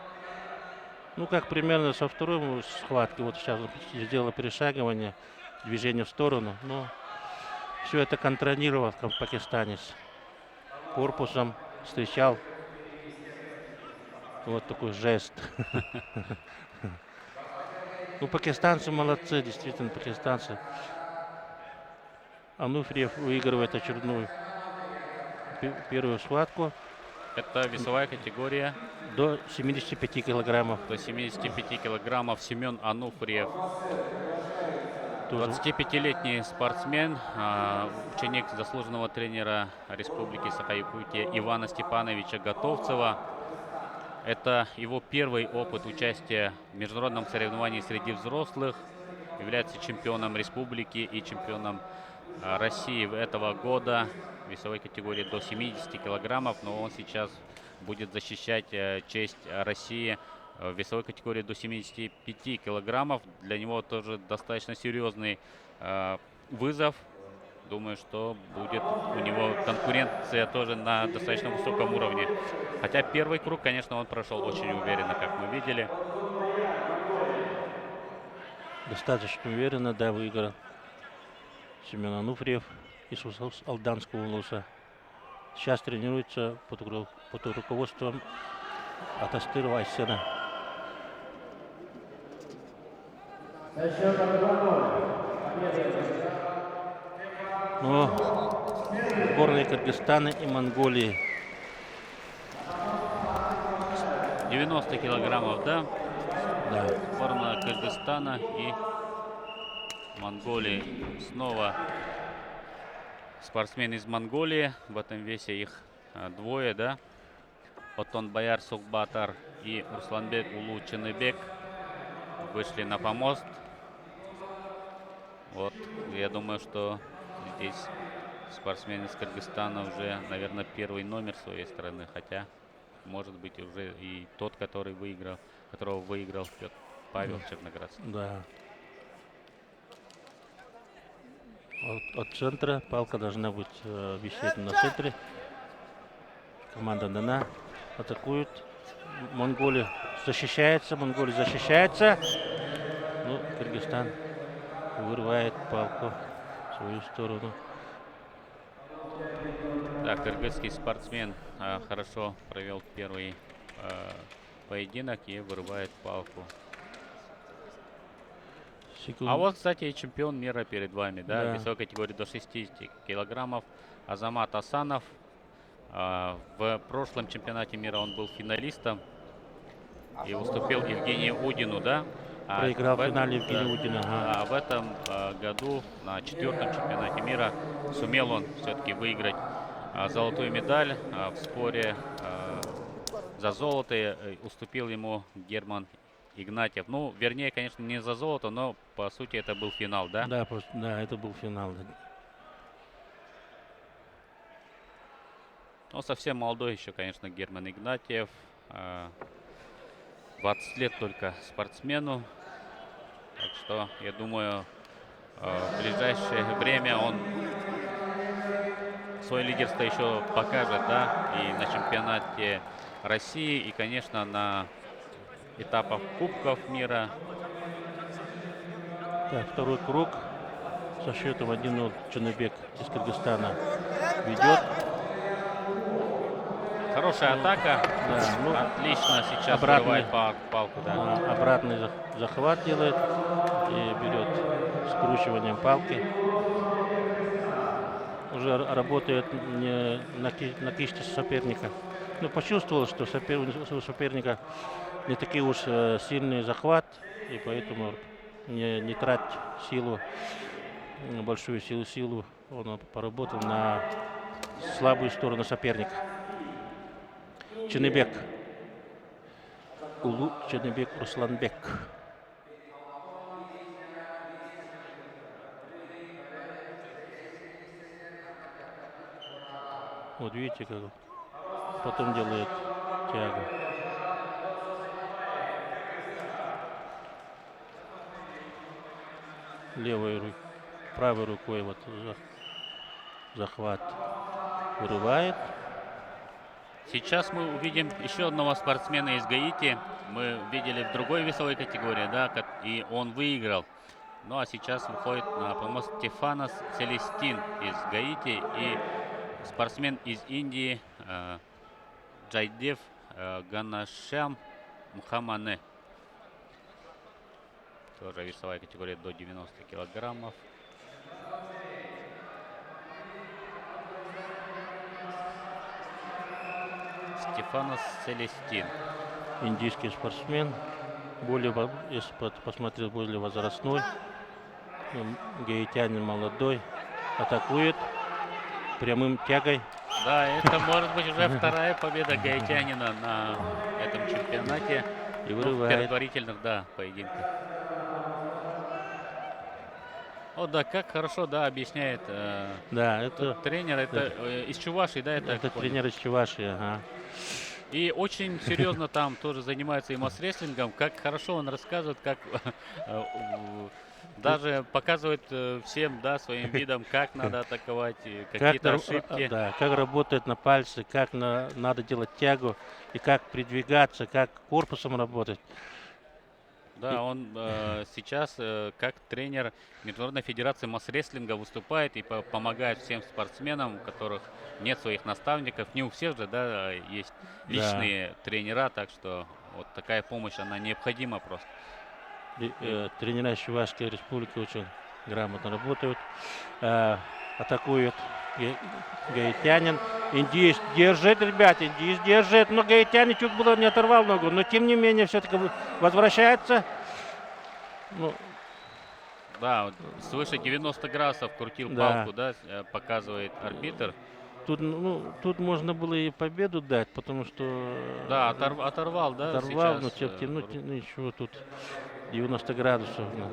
Ну, как примерно со второй схватки, вот сейчас сделала перешагивание, движение в сторону, но все это контролировал пакистанец. Корпусом встречал. Вот такой жест. Ну, пакистанцы молодцы, действительно, пакистанцы. Ануфриев выигрывает очередную первую схватку. Это весовая категория До 75 килограммов. до 75 килограммов. Семен Ануфриев. Тоже 25-летний спортсмен, ученик заслуженного тренера Республики Саха-Якутия Ивана Степановича Готовцева. Это его первый опыт участия в международном соревновании среди взрослых. Является чемпионом республики и чемпионом России этого года в весовой категории до 70 килограммов. Но он сейчас будет защищать честь России в весовой категории до 75 килограммов. Для него тоже достаточно серьезный вызов. Думаю, что будет у него конкуренция тоже на достаточно высоком уровне. Хотя первый круг, конечно, он прошел очень уверенно, как мы видели. достаточно уверенно, да, выиграл Семен Ануфриев из Алданского улуса. Сейчас тренируется под руководством Атастыра Вайсена. Но сборные Кыргызстана и Монголии 90 килограммов, да? Да. Сборная Кыргызстана и Монголии. Снова спортсмен из Монголии. В этом весе их двое, да? Отонбаяр Сукбатар и Русланбек Улу Ченебек вышли на помост. Вот, я думаю, что здесь спортсмен из Кыргызстана уже, наверное, первый номер своей страны, хотя, может быть, уже и тот, который выиграл, которого выиграл Павел Черноградский. Да. От центра палка должна быть висеть на центре. Команда дана. Атакует. Монголия защищается. Ну, Кыргызстан вырывает палку в свою сторону. Да, кыргызский спортсмен хорошо провел первый поединок и вырывает палку. А вот, кстати, и чемпион мира перед вами, да, Да. весовой категории до 60 килограммов. Азамат Асанов. В прошлом чемпионате мира он был финалистом и уступил Евгению Удину, да? Проиграл в финале Евгению Удину. А в этом году на 4-м чемпионате мира сумел он все-таки выиграть золотую медаль в споре за золото. Уступил ему Герман Игнатьев. Ну, вернее, конечно, не за золото, но по сути это был финал, да? Да, да, это был финал. Ну, совсем молодой еще, конечно, Герман Игнатьев. 20 лет только спортсмену. Так что, я думаю, в ближайшее время он свое лидерство еще покажет, да, и на чемпионате России, и, конечно, на этапах Кубков мира. Так, второй круг. Со счетом 1-0 Ченебек из Кыргызстана ведет. Хорошая атака. Да, ну, отлично сейчас обратный, вырывает палку, да. Обратный захват делает и берет скручиванием палки. Уже работает не на кисти соперника. Ну, почувствовал, что у соперника не такие уж сильный захват, и поэтому не тратить силу, большую силу, он поработал на слабую сторону соперника. Ченебек. Улу Ченебек Русланбек. Вот видите, как потом делает тягу. Правой рукой вот захват вырывает. Сейчас мы увидим еще одного спортсмена из Гаити. Мы видели в другой весовой категории, да, и он выиграл. Ну а сейчас выходит на помост Стефанос Целестин из Гаити и спортсмен из Индии Джайдев Ганашам Мухаммане. Тоже весовая категория до 90 килограммов. Стефанос Целестин. Индийский спортсмен. Если посмотреть, более возрастной. Гаитянин молодой. Атакует прямым тягой. Да, это может быть уже вторая победа гаитянина на этом чемпионате. И в предварительных, да, поединках. О, да, как хорошо, да, объясняет да, это тренер. Это из Чувашии, да? Это тренер из Чувашии, ага. И очень серьезно там тоже занимается и масс-рестлингом. Как хорошо он рассказывает, как даже показывает всем, да, своим видом, как надо атаковать, какие-то ошибки. Да, как работает на пальцы, как надо делать тягу, и как придвигаться, как корпусом работать. Да, он сейчас как тренер Международной Федерации масс-рестлинга выступает и помогает всем спортсменам, у которых нет своих наставников. Не у всех же, да, есть личные тренера, так что вот такая помощь, она необходима просто. Тренера из Чувашской республики очень грамотно работают. Атакует гаитянин. Индиец держит, ребят, индиец держит. Но гаитянин чуть было не оторвал ногу, но тем не менее все-таки возвращается. Ну, Да, вот свыше 90 градусов крутил Да. палку, да, показывает арбитр. тут можно было и победу дать, потому что Да, оторвал, да, оторвал, но сейчас. тянуть ничего, тут 90 градусов. Ну.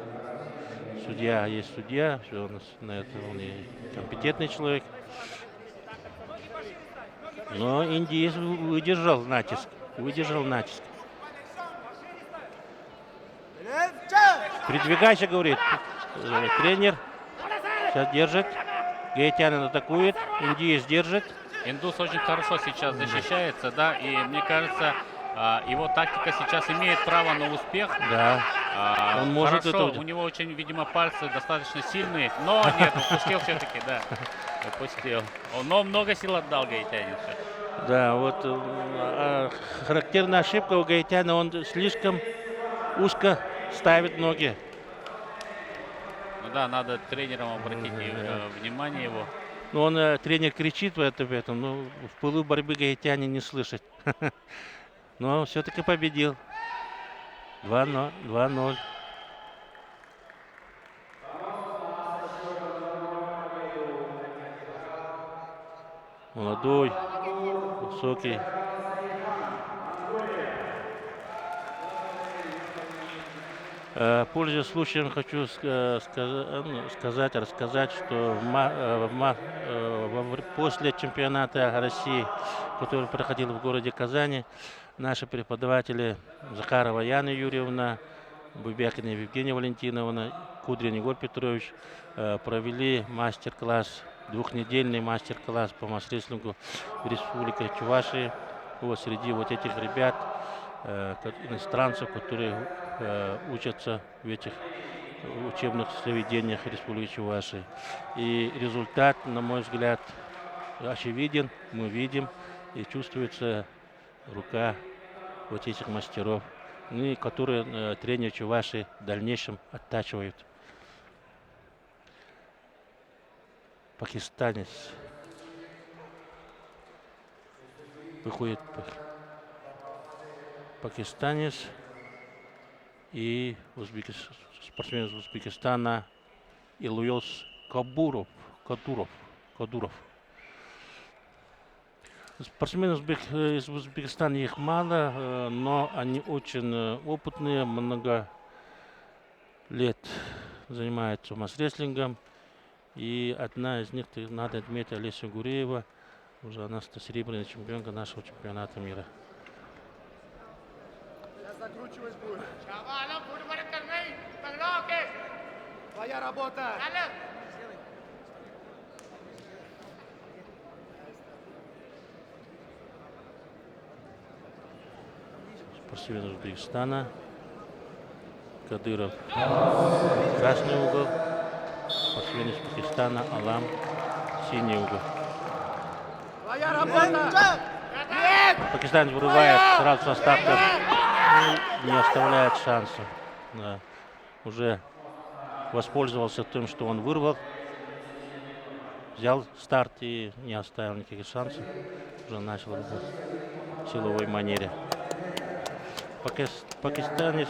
Судья есть судья, все у нас на это он и компетентный человек. Но индиец выдержал натиск, Передвигайся, говорит тренер. Сейчас держит. Гаитянин атакует, индиец держит. Индус очень хорошо сейчас защищается, да, и мне кажется, его тактика сейчас имеет право на успех. Да. Он может Хорошо, это... у него очень, видимо, пальцы достаточно сильные, но нет, упустил все-таки, да, упустил. Но много сил отдал гаитянин. Да, вот характерная ошибка у гаитяна, он слишком узко ставит ноги. Ну да, надо тренерам обратить внимание его. Ну, он, тренер кричит в этом, но в пылу борьбы гаитянин не слышит. Но все-таки победил. 2-0. Молодой, высокий. Пользуясь случаем, хочу рассказать, что после чемпионата России, который проходил в городе Казани, наши преподаватели Захарова Яна Юрьевна, Бубякина Евгения Валентиновна, Кудрин Егор Петрович провели мастер-класс, двухнедельный мастер-класс по масс-рестлингу в Республике Чувашии. Вот среди вот этих ребят, иностранцев, которые учатся в этих учебных заведениях Республики Чувашии. И результат, на мой взгляд, очевиден. Мы видим и чувствуется рука вот этих мастеров, и которые тренер Чувашии в дальнейшем оттачивает. Пакистанец выходит. Пакистанец и спортсмен из Узбекистана Ильёс Кадуров. Спортсменов из Узбекистана их мало, но они очень опытные, много лет занимаются масс-рестлингом. И одна из них, надо отметить, Олеся Гуреева, уже она серебряная чемпионка нашего чемпионата мира. Закручивать будет. Твоя работа. Спортсмен Узбекистана Кадыров. Красный угол. Спортсмен из Пакистана Алам. Синий угол. Твоя работа. Нет! Пакистанец вырывает сразу со старта. Не оставляет шансов. Да. Уже воспользовался тем, что он вырвал. Взял старт и не оставил никаких шансов. Уже начал в силовой манере. Пакистанец.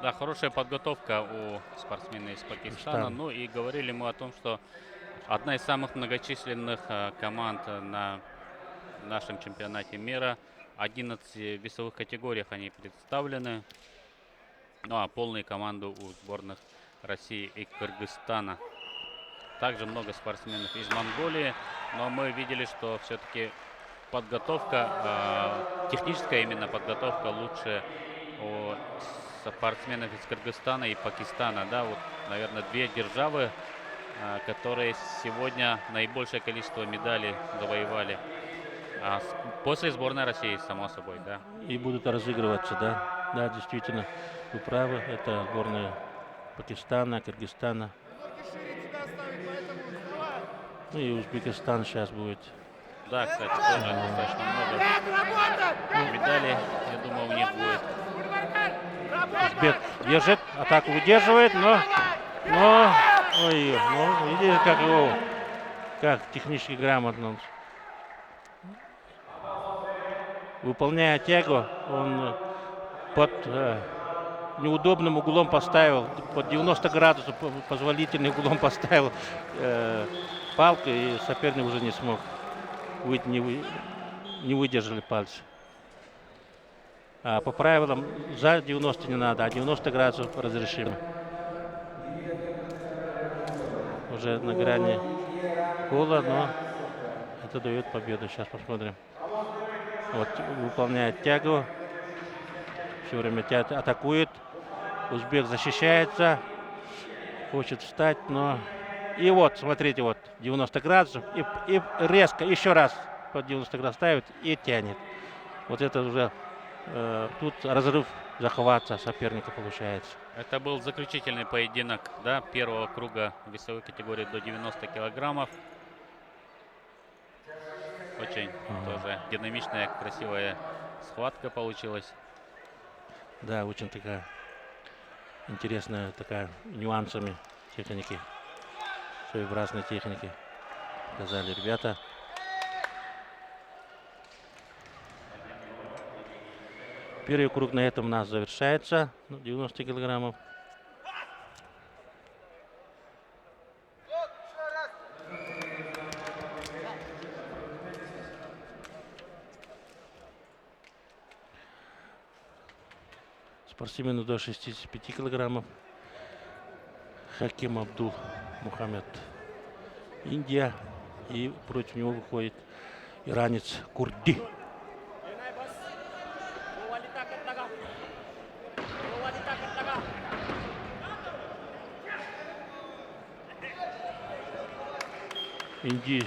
Да, хорошая подготовка у спортсмена из Пакистана. Ну и говорили мы о том, что одна из самых многочисленных команд на нашем чемпионате мира. 11 весовых категориях они представлены. Ну а полные команды у сборных России и Кыргызстана. Также много спортсменов из Монголии. Но мы видели, что все-таки подготовка, техническая именно подготовка лучше у спортсменов из Кыргызстана и Пакистана. Да, вот, наверное, две державы, которые сегодня наибольшее количество медалей завоевали. После сборной России, само собой, да. И будут разыгрываться, да. Да, действительно, вы правы. Это сборная Пакистана, Кыргызстана. Ну и Узбекистан сейчас будет. Да, кстати, тоже достаточно много медалей, я думаю, у них будет. Узбек держит, атаку выдерживает, но Ой, ну, видите, как его, как технически грамотно. Он выполняя тягу, он под неудобным углом поставил, под 90 градусов позволительным углом поставил палку, и соперник уже не смог, не выдержали пальцы. А по правилам за 90 не надо, а 90 градусов разрешимо. Уже на грани гола, но это дает победу. Сейчас посмотрим. Вот выполняет тягу. Все время атакует. Узбек защищается. Хочет встать, но... И вот, смотрите, вот 90 градусов. И резко еще раз под 90 градусов ставит и тянет. Вот это уже тут разрыв захвата соперника получается. Это был заключительный поединок, да, первого круга весовой категории до 90 килограммов. Очень тоже динамичная, красивая схватка получилась. Да, очень такая интересная, такая нюансами техники, своеобразной техники показали ребята. Первый круг на этом у нас завершается. 90 килограммов. Спортсмену до 65 килограммов. Хаким Абдул Мухаммед, Индия. И против него выходит иранец Курди. Индиец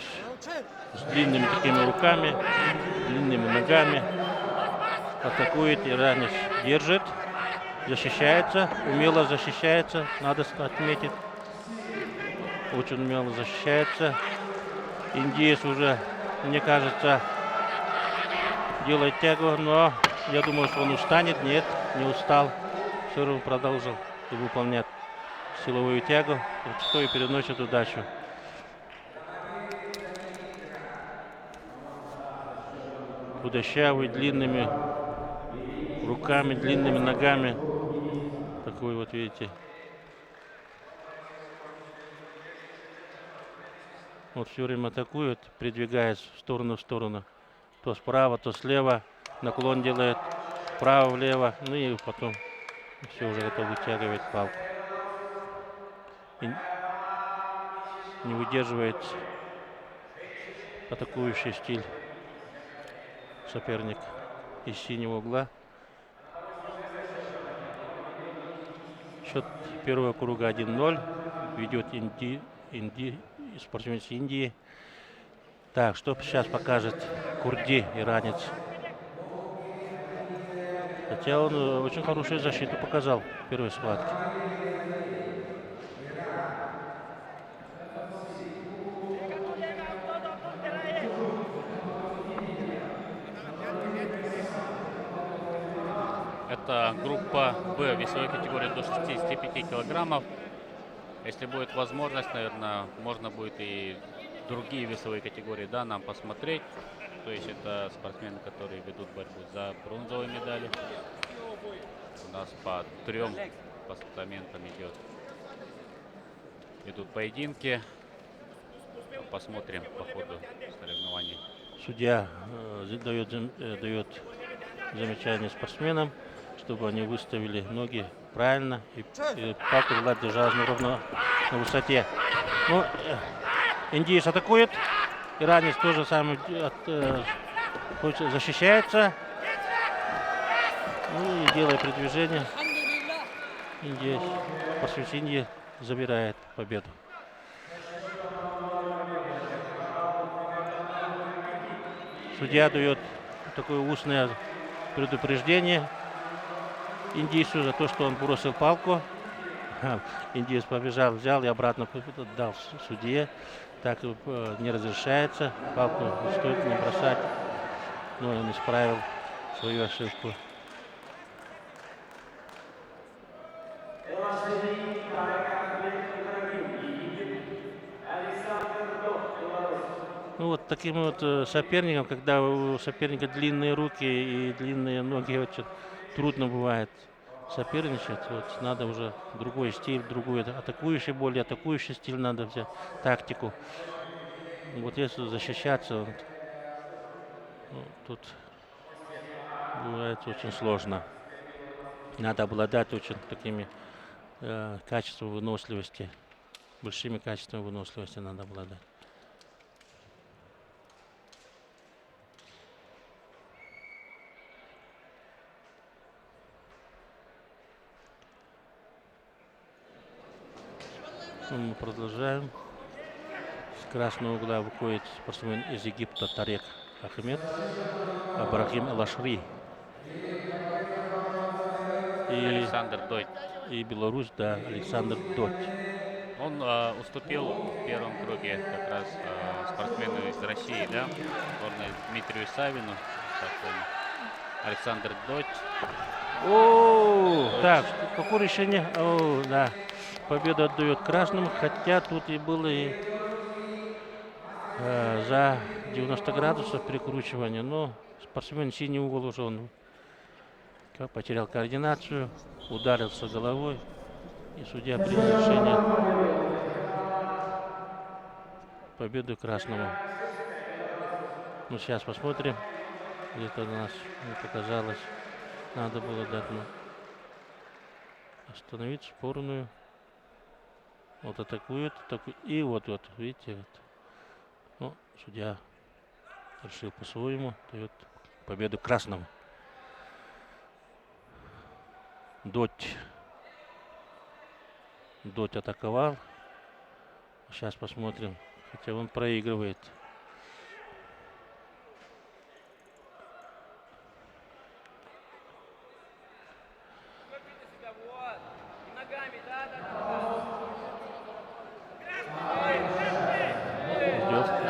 с длинными такими руками, длинными ногами. Атакует, иранец держит, защищается, умело защищается, надо отметить. Очень умело защищается. Индиец уже, мне кажется, делает тягу, но я думаю, что он устанет. Нет, не устал. Все равно продолжил выполнять силовую тягу, что и переносит удачу. Худощавый, длинными руками, длинными ногами. Такой вот, видите. Вот все время атакует, придвигаясь в сторону. То справа, то слева. Наклон делает вправо-влево. Ну и потом все уже готов вытягивать палку. И не выдерживает атакующий стиль соперник из синего угла. Счет первого круга 1-0. Ведет спортсмен из Индии. Так, что сейчас покажет Курди, иранец. Хотя он очень хорошую защиту показал в первой схватке. Это группа Б весовой категории до 65 килограммов. Если будет возможность, наверное, можно будет и другие весовые категории, да, нам посмотреть. То есть это спортсмены, которые ведут борьбу за бронзовые медали. У нас по 3 постаментам идут поединки. Посмотрим по ходу соревнований. Судья дает замечание спортсменам, чтобы они выставили ноги правильно и палку держалась ровно на высоте. Ну, индиец атакует, иранец тоже самое защищается. Ну и делая передвижение, спортсмен Индии забирает победу. Судья дает такое устное предупреждение индийцу за то, что он бросил палку. Индиец побежал, взял и обратно дал судье. Так не разрешается. Палку не стоит не бросать. Но он исправил свою ошибку. Ну вот таким вот соперником, когда у соперника длинные руки и длинные ноги, очень трудно бывает соперничать. Вот надо уже другой стиль, другой атакующий, более атакующий стиль надо взять, тактику. Вот если защищаться, вот, ну, тут бывает очень сложно. Надо обладать очень такими качествами выносливости, большими качествами выносливости надо обладать. Ну, мы продолжаем. С красного угла выходит спортсмен из Египта Тарек Ахмед, Абрахим Алашри. Александр Дойт. И Беларусь, да, Александр Дойт. Он уступил в первом круге как раз спортсмену из России, да, сборной Дмитрию Савину. Так, Александр Дойт. О, так, какое решение? О, да. Победу отдает красным, хотя тут и было и за 90 градусов перекручивания, но спортсмен синий угол уже он потерял координацию, ударился головой, и судья принял решение победу красному. Ну, сейчас посмотрим, где-то у нас не показалось, надо было дать, ну, остановить спорную. Вот атакует, и вот, видите, вот. Ну, судья решил по-своему, дает победу красному. Дочь атаковал. Сейчас посмотрим, хотя он проигрывает.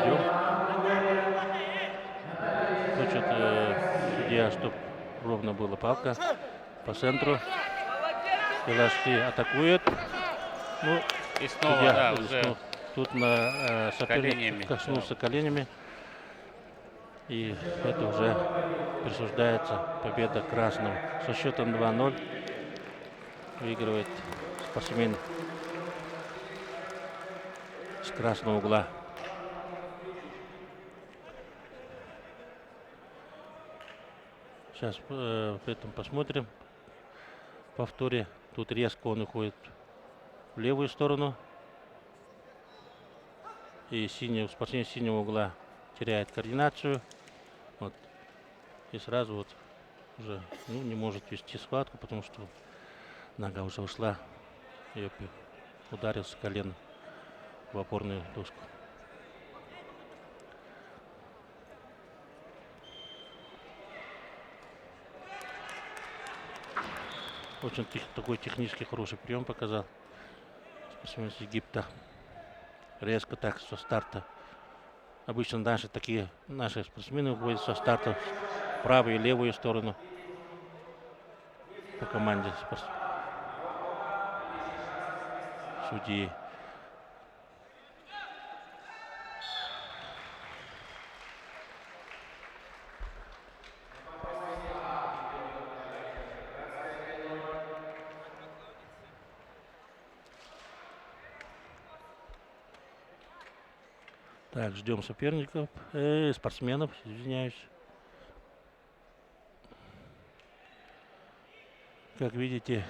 Идем. Хочет судья, чтобы ровно была палка по центру. Белашки атакует. Ну, И снова, судья, да, уже тут на соперник коснулся коленями. И это уже присуждается победа красным. Со счетом 2-0 выигрывает спортсмен с красного угла. Сейчас в этом посмотрим. В повторе. Тут резко он уходит в левую сторону. И спортсмен синего угла теряет координацию. Вот. И сразу вот уже не может вести схватку, потому что нога уже ушла. И ударился коленом в опорную доску. Очень такой технически хороший прием показал спортсмен из Египта. Резко так со старта. Обычно наши спортсмены уходят со старта в правую и левую сторону по команде судьи. Так, ждем соперников, спортсменов, извиняюсь. Как видите,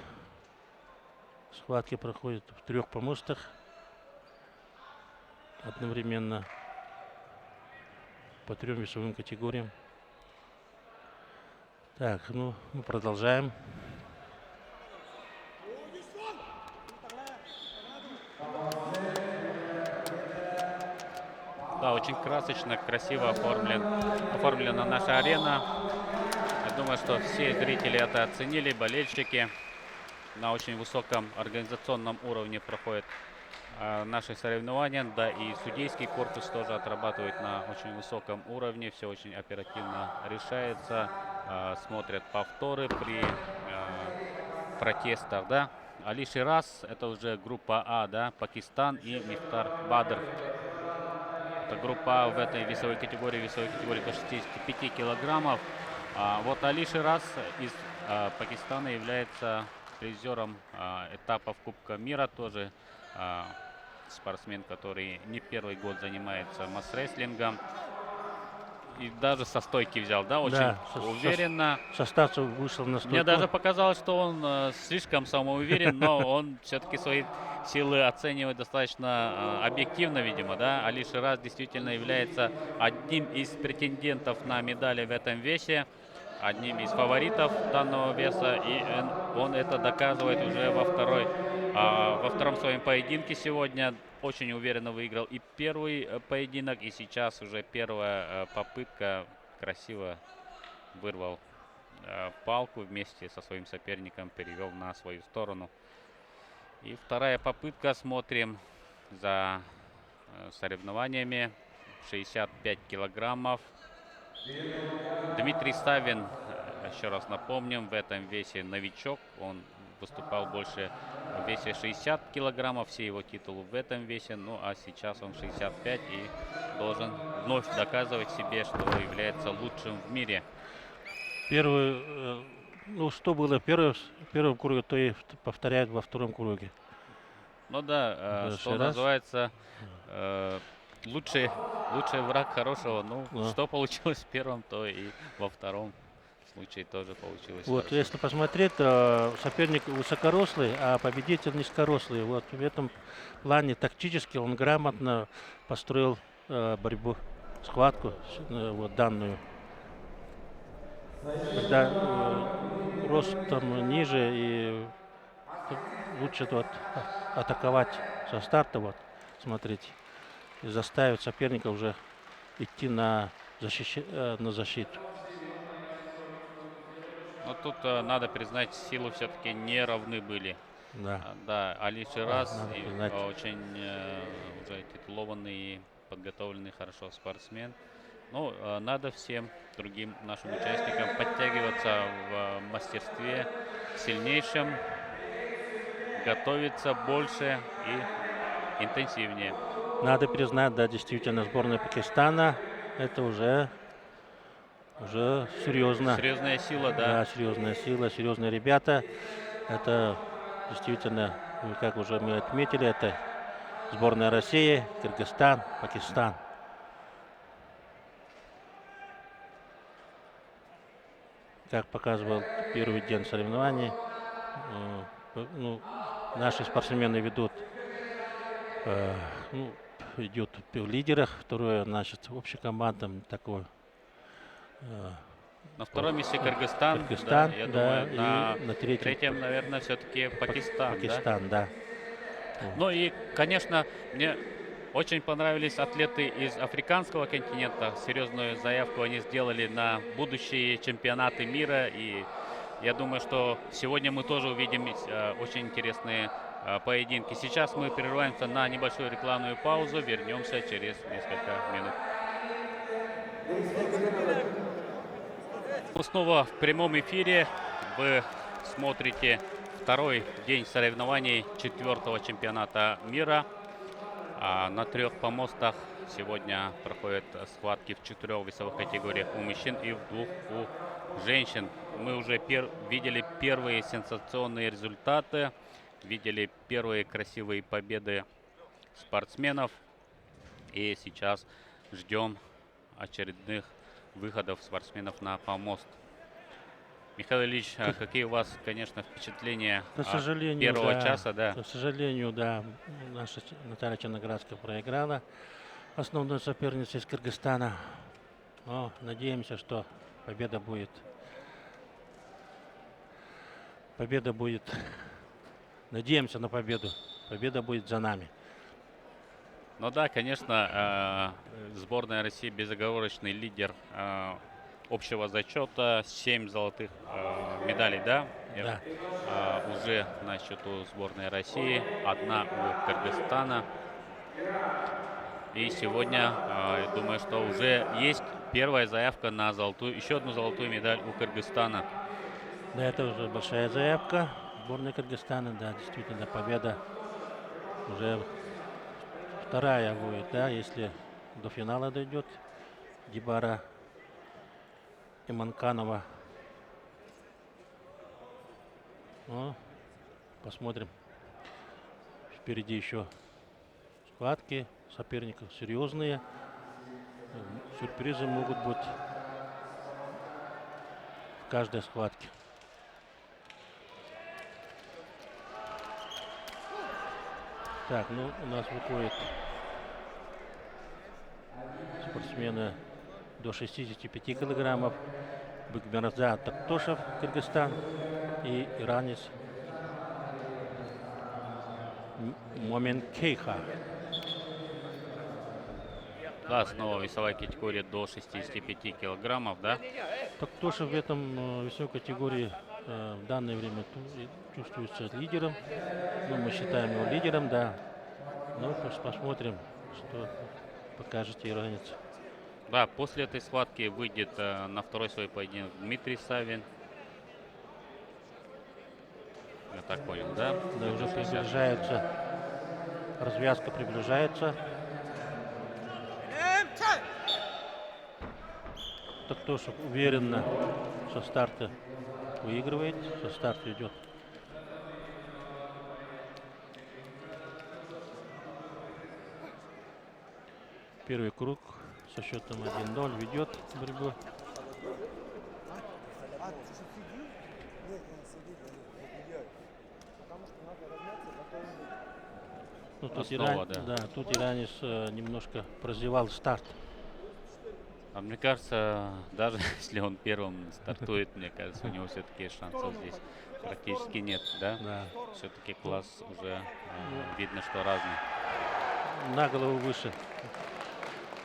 схватки проходят в 3 помостах одновременно по 3 весовым категориям. Так, ну, мы продолжаем. Да, очень красочно, красиво оформлена наша арена. Я думаю, что все зрители это оценили, болельщики. На очень высоком организационном уровне проходят наши соревнования. Да, и судейский корпус тоже отрабатывает на очень высоком уровне. Все очень оперативно решается. Смотрят повторы при протестах, да. Али Шираз, это уже группа А, да, Пакистан и Мифтар Бадр. Это группа в этой весовой категории до 65 килограммов. Вот Али Шираз из Пакистана является призером этапов Кубка мира. Тоже спортсмен, который не первый год занимается масс-рестлингом. И даже со стойки взял, да, очень Да, уверенно. Со старта вышел на стойку. Мне даже показалось, что он слишком самоуверен, но он все-таки свои силы оценивает достаточно объективно, видимо, да. Али Шираз действительно является одним из претендентов на медали в этом весе, одним из фаворитов данного веса, и он это доказывает уже во втором своем поединке сегодня. Очень уверенно выиграл и первый поединок, и сейчас уже первая попытка. Красиво вырвал палку вместе со своим соперником, перевел на свою сторону. И вторая попытка. Смотрим за соревнованиями. 65 килограммов. Дмитрий Савин, еще раз напомним, в этом весе новичок. Он выступал больше в весе 60 килограммов. Все его титулы в этом весе. Ну а сейчас он 65 и должен вновь доказывать себе, что является лучшим в мире. Первый, ну что было в первом круге, то и повторяют во втором круге. Ну да, что Шираз. называется, лучший враг хорошего. Ну, Да. что получилось в первом, то и во втором случае тоже получилось Вот, хорошо. если посмотреть, соперник высокорослый, а победитель низкорослый. Вот в этом плане тактически он грамотно построил борьбу, схватку вот данную. Когда рост там ниже, и лучше вот атаковать со старта, вот, смотрите, и заставить соперника уже идти на защиту. Но тут надо признать, силы все-таки не равны были. Да. Да, Али Шираз надо и признать. очень уже титулованный и подготовленный хорошо спортсмен. Ну, надо всем другим нашим участникам подтягиваться в мастерстве, сильнейшим, готовиться больше и интенсивнее. Надо признать, да, действительно, сборная Пакистана это уже серьезно. Серьезная сила, да. Да, серьезная сила, серьезные ребята. Это действительно, как уже мы отметили, это сборная России, Кыргызстан, Пакистан. Как показывал первый день соревнований, ну, наши спортсмены ведут, идет в лидерах, второе, значит, общекомандном такое. На втором месте Кыргызстан, Кыргызстан, да, я да, думаю, и на третьем, наверное, все-таки Пакистан. Пакистан, да. Ну и, конечно, мне очень понравились атлеты из африканского континента. Серьезную заявку они сделали на будущие чемпионаты мира. И я думаю, что сегодня мы тоже увидим очень интересные поединки. Сейчас мы прерываемся на небольшую рекламную паузу. Вернемся через несколько минут. Мы снова в прямом эфире. Вы смотрите второй день соревнований 4-го чемпионата мира. На 3 помостах сегодня проходят схватки в 4 весовых категориях у мужчин и в 2 у женщин. Мы уже видели первые сенсационные результаты, видели первые красивые победы спортсменов. И сейчас ждем очередных выходов спортсменов на помост. Михаил Ильич, какие у вас, конечно, впечатления К сожалению, от первого да, часа? Да. К сожалению, да, наша Наталья Черноградская проиграла основной сопернице из Кыргызстана. Но надеемся, что победа будет. Надеемся на победу. Победа будет за нами. Ну да, конечно, сборная России безоговорочный лидер общего зачета. 7 золотых медалей, да? Да. Уже на счету сборной России. 1 у Кыргызстана. И сегодня, я думаю, что уже есть первая заявка на еще одну золотую медаль у Кыргызстана. Да, это уже большая заявка сборной Кыргызстана. Да, действительно, победа уже вторая будет, да, если до финала дойдет. Дибара Иманканова. Ну, посмотрим. Впереди еще схватки. Соперников серьезные. Сюрпризы могут быть в каждой схватке. Так, ну у нас выходит спортсмены до 65 килограммов. Бекмирза Тактошев, Кыргызстан, и иранец Моменкейха. Да, снова весовая категория до 65 килограммов, да? Тактошев в этом весовой категории в данное время чувствуется лидером. Ну, мы считаем его лидером, да. Ну, посмотрим, что покажет иранец. Да, после этой схватки выйдет на второй свой поединок Дмитрий Савин. Я так понял, да? Да, уже приближается. Развязка приближается. Тактошев уверенно со старта выигрывает. Со старта идет. Первый круг со счетом 1-0 ведет борьбу. Ну, тут, Снова, да. тут иранец немножко прозевал старт. А мне кажется, даже если он первым стартует, мне кажется, у него все-таки шансов здесь практически нет, да? Да. Все-таки класс уже видно, что разный. На голову выше.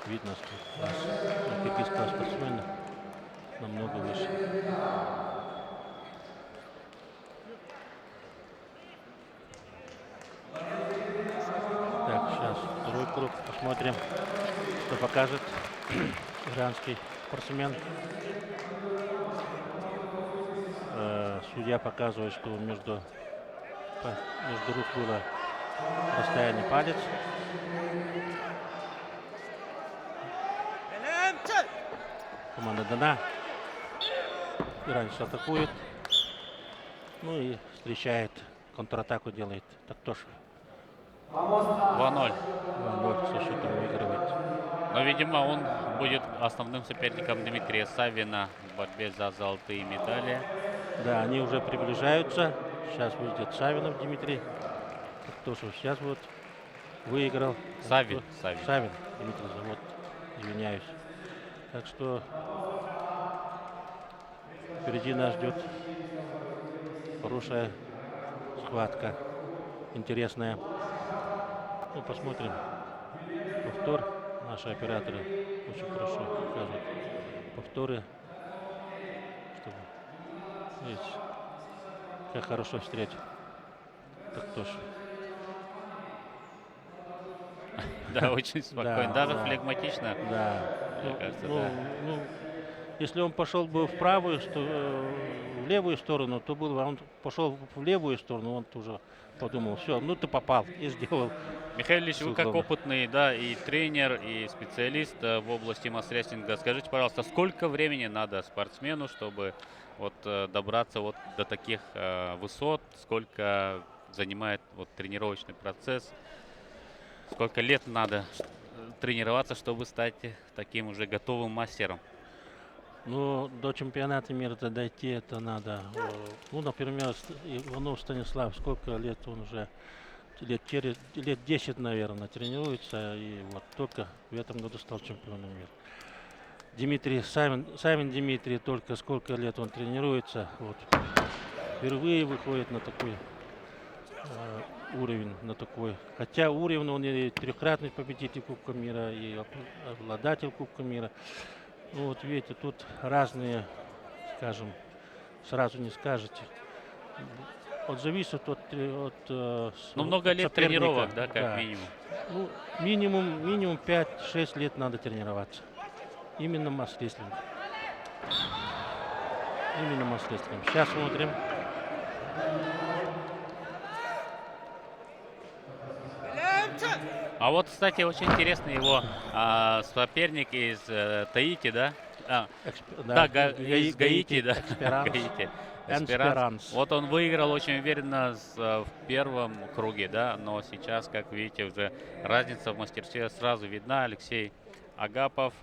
Видно, что класс киргизского спортсмена намного выше. Так, сейчас второй круг. Посмотрим, что покажет иранский спортсмен. Судья показывает, что между рук было расстояние палец. Команда дана. Иранец атакует. Ну и встречает. Контратаку делает Тактошев. 2-0. 2-0 со счетом выигрывает. Но, видимо, он будет основным соперником Дмитрия Савина в борьбе за золотые медали. Да, они уже приближаются. Сейчас выйдет Савинов Дмитрий. Тактошев сейчас вот выиграл. Савин. Савин Дмитрий зовут. Извиняюсь. Так что впереди нас ждет хорошая схватка. Интересная. Ну, посмотрим. Повтор. Наши операторы очень хорошо показывают повторы. Чтобы... Видите, как хорошо встретить. Тактошев. Да, очень спокойно, Да, даже да. флегматично. Да. Мне кажется, ну, да. ну, если он пошел бы в правую, в левую сторону, то было бы, а он пошел в левую сторону, он уже подумал, все, ну ты попал и сделал. Михаил Ильич, вы как Суглова. опытный, да, и тренер, и специалист в области масс-рестлинга, скажите, пожалуйста, сколько времени надо спортсмену, чтобы вот добраться вот до таких высот, сколько занимает вот тренировочный процесс, сколько лет надо тренироваться, чтобы стать таким уже готовым мастером? Ну, до чемпионата мира дойти это надо. Ну, например, Иванов Станислав, сколько лет он уже, лет 10, наверное, тренируется, и вот только в этом году стал чемпионом мира. Дмитрий Савин Дмитрий, только сколько лет он тренируется, вот, впервые выходит на такой уровень, на такой. Хотя уровень, он и трехкратный победитель Кубка мира, и обладатель Кубка мира. Ну вот видите, тут разные, скажем, сразу не скажете. Вот зависит от Ну, много от лет соперника. тренировок, да, как минимум. Ну, минимум 5-6 лет надо тренироваться. Именно масс-рестлинг. Именно масс-рестлинг. Сейчас смотрим. А вот, кстати, очень интересный его соперник из Таити, да? Да, из Гаити, да. Гаити. Эсперанс. Вот он выиграл очень уверенно в первом круге, да, но сейчас, как видите, уже разница в мастерстве сразу видна. Алексей Агапов,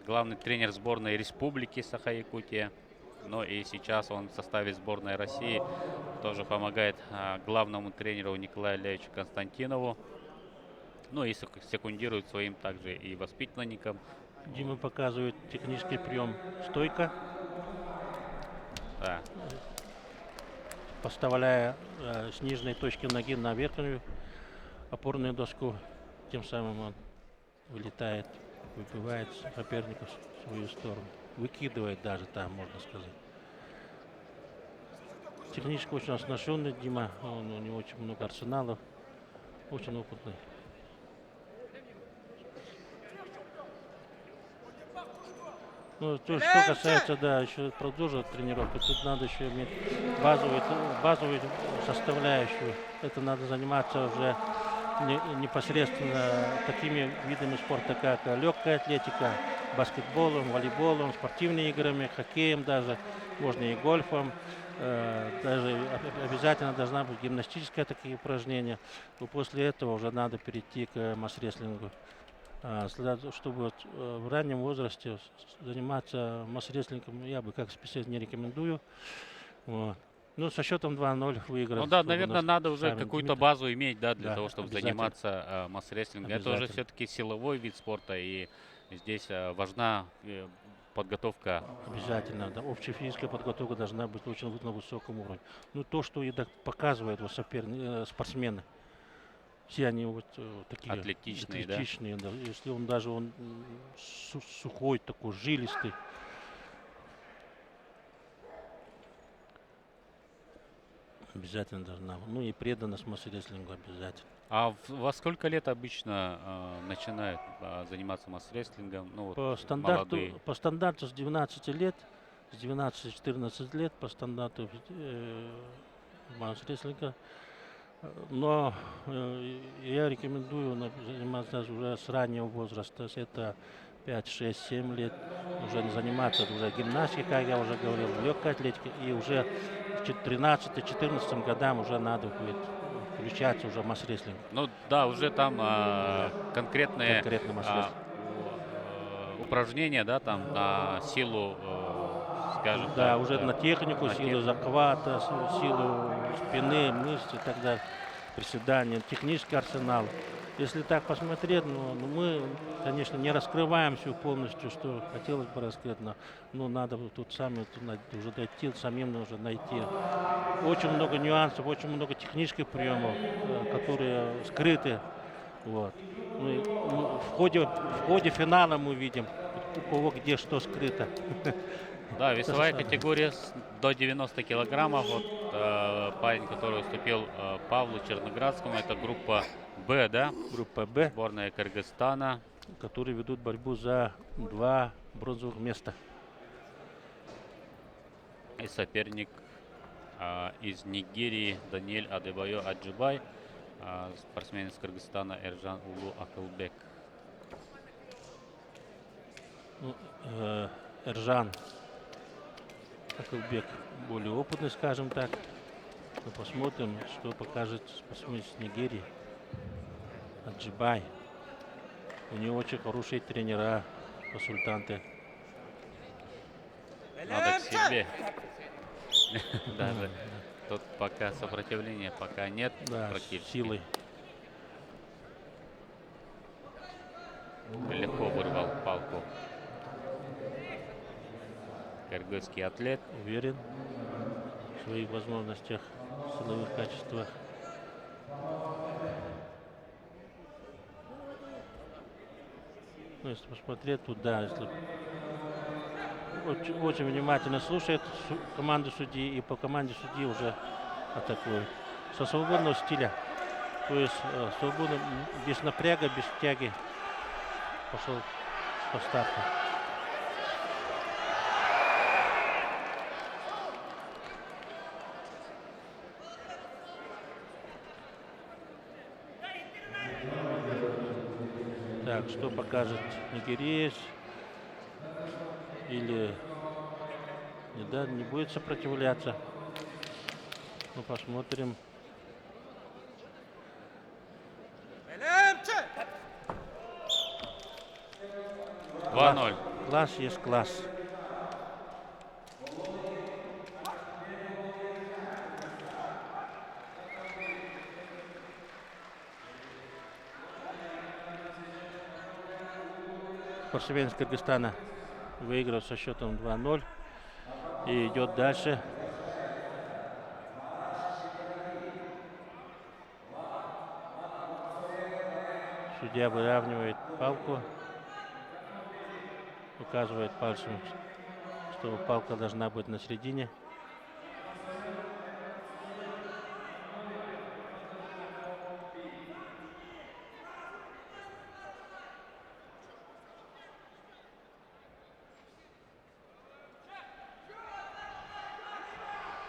главный тренер сборной Республики Саха-Якутия. Но и сейчас он в составе сборной России тоже помогает главному тренеру Николаю Леовичу Константинову. Ну и секундирует своим также и воспитанникам. Дима показывает технический прием стойка, Да. поставляя с нижней точки ноги на верхнюю опорную доску. Тем самым он вылетает, выбивает соперника в свою сторону. Выкидывает даже там, можно сказать. Технически очень оснащенный Дима. У него очень много арсеналов. Очень опытный. Ну, что касается, да, еще продолжить тренировку, тут надо еще иметь базовую составляющую. Это надо заниматься уже непосредственно такими видами спорта, как легкая атлетика, баскетболом, волейболом, спортивными играми, хоккеем даже, можно и гольфом. Даже обязательно должна быть гимнастическая такие упражнения. Но после этого уже надо перейти к масс-рестлингу. Чтобы вот в раннем возрасте заниматься масс-рестлингом, я бы как специалист не рекомендую. Вот. Ну, со счетом 2-0 выиграть. Ну да, наверное, надо уже какую-то базу иметь, да, для Да, того, чтобы обязательно. заниматься масс-рестлингом. Это уже все-таки силовой вид спорта, и здесь важна подготовка. Обязательно, да. Общая физическая подготовка должна быть очень на высоком уровне. Ну, то, что и показывают вот спортсмены. Все они вот такие Атлетичные, да? да. Если он даже сухой, такой жилистый. Обязательно должна. Ну и преданность масс-рестлингу обязательно. А во сколько лет обычно начинают заниматься масс-рестлингом? Ну, вот молодые. По стандарту с 12 лет, с 12-14 лет по стандарту масс-рестлинга. Но я рекомендую заниматься уже с раннего возраста, это 5, 6, 7 лет, уже не заниматься уже гимнастикой, как я уже говорил, легкой атлетикой, и уже в 13-14 годам уже надо будет включаться уже в масс-рестлинг. Ну да, уже там конкретные упражнения, да, там на силу, скажем так. Да, уже на технику, силу захвата, силу спины, мышц и так далее, приседания, технический арсенал. Если так посмотреть, мы, конечно, не раскрываем все полностью, что хотелось бы раскрыть, но надо тут уже дойти, самим нужно найти. Очень много нюансов, очень много технических приемов, которые скрыты. Вот. В ходе финала мы видим, у кого где что скрыто. Да, весовая категория до 90 килограммов. Вот парень, который уступил Павлу Черноградскому, это группа Б, да? Группа Б. Сборная Кыргызстана. Которые ведут борьбу за 2 бронзовых места. И соперник из Нигерии Даниэль Адебайо Аджибай. Спортсмен из Кыргызстана Эржан Улу Акылбек. Эржан Акылбек более опытный, скажем так. Мы посмотрим, что покажет спортсмен из Нигерии. Аджибай. У него очень хорошие тренера, консультанты. Надо к себе. Даже тут пока сопротивления пока нет. Да, практически. силой. Легко вырвал палку кыргызский атлет. Уверен в своих возможностях, силовых качествах. Ну, если посмотреть туда, если очень внимательно слушает команду судьи, и по команде судьи уже атакует. Со свободного стиля. То есть свободно, без напряга, без тяги пошел по старту. что покажет нигериец. Или да, не будет сопротивляться. Ну, посмотрим. Белемче! 2-0. Класс есть класс. Спортсмен из Кыргызстана выиграл со счетом 2-0 и идет дальше. Судья выравнивает палку, указывает пальцем, что палка должна быть на середине.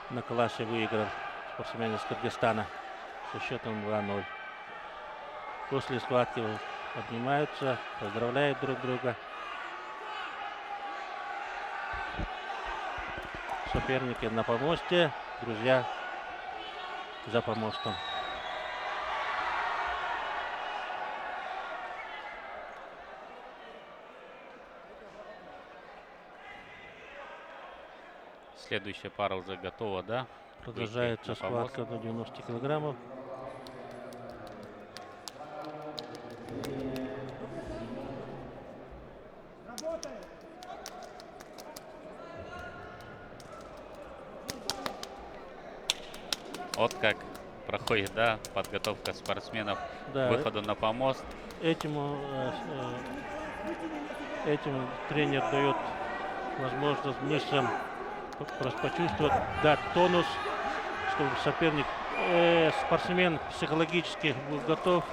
На классе выиграл спортсмен из Кыргызстана со счетом 2-0. После схватки обнимаются, поздравляют друг друга. Соперники на помосте, друзья за помостом. Следующая пара уже готова, да? Продолжается Выйти на помост. схватка до 90 килограммов. Вот как проходит, да, подготовка спортсменов Да. к выходу на помост. Этим тренер дает возможность мышцам почувствовать, дать тонус, чтобы соперник, спортсмен психологически был готов,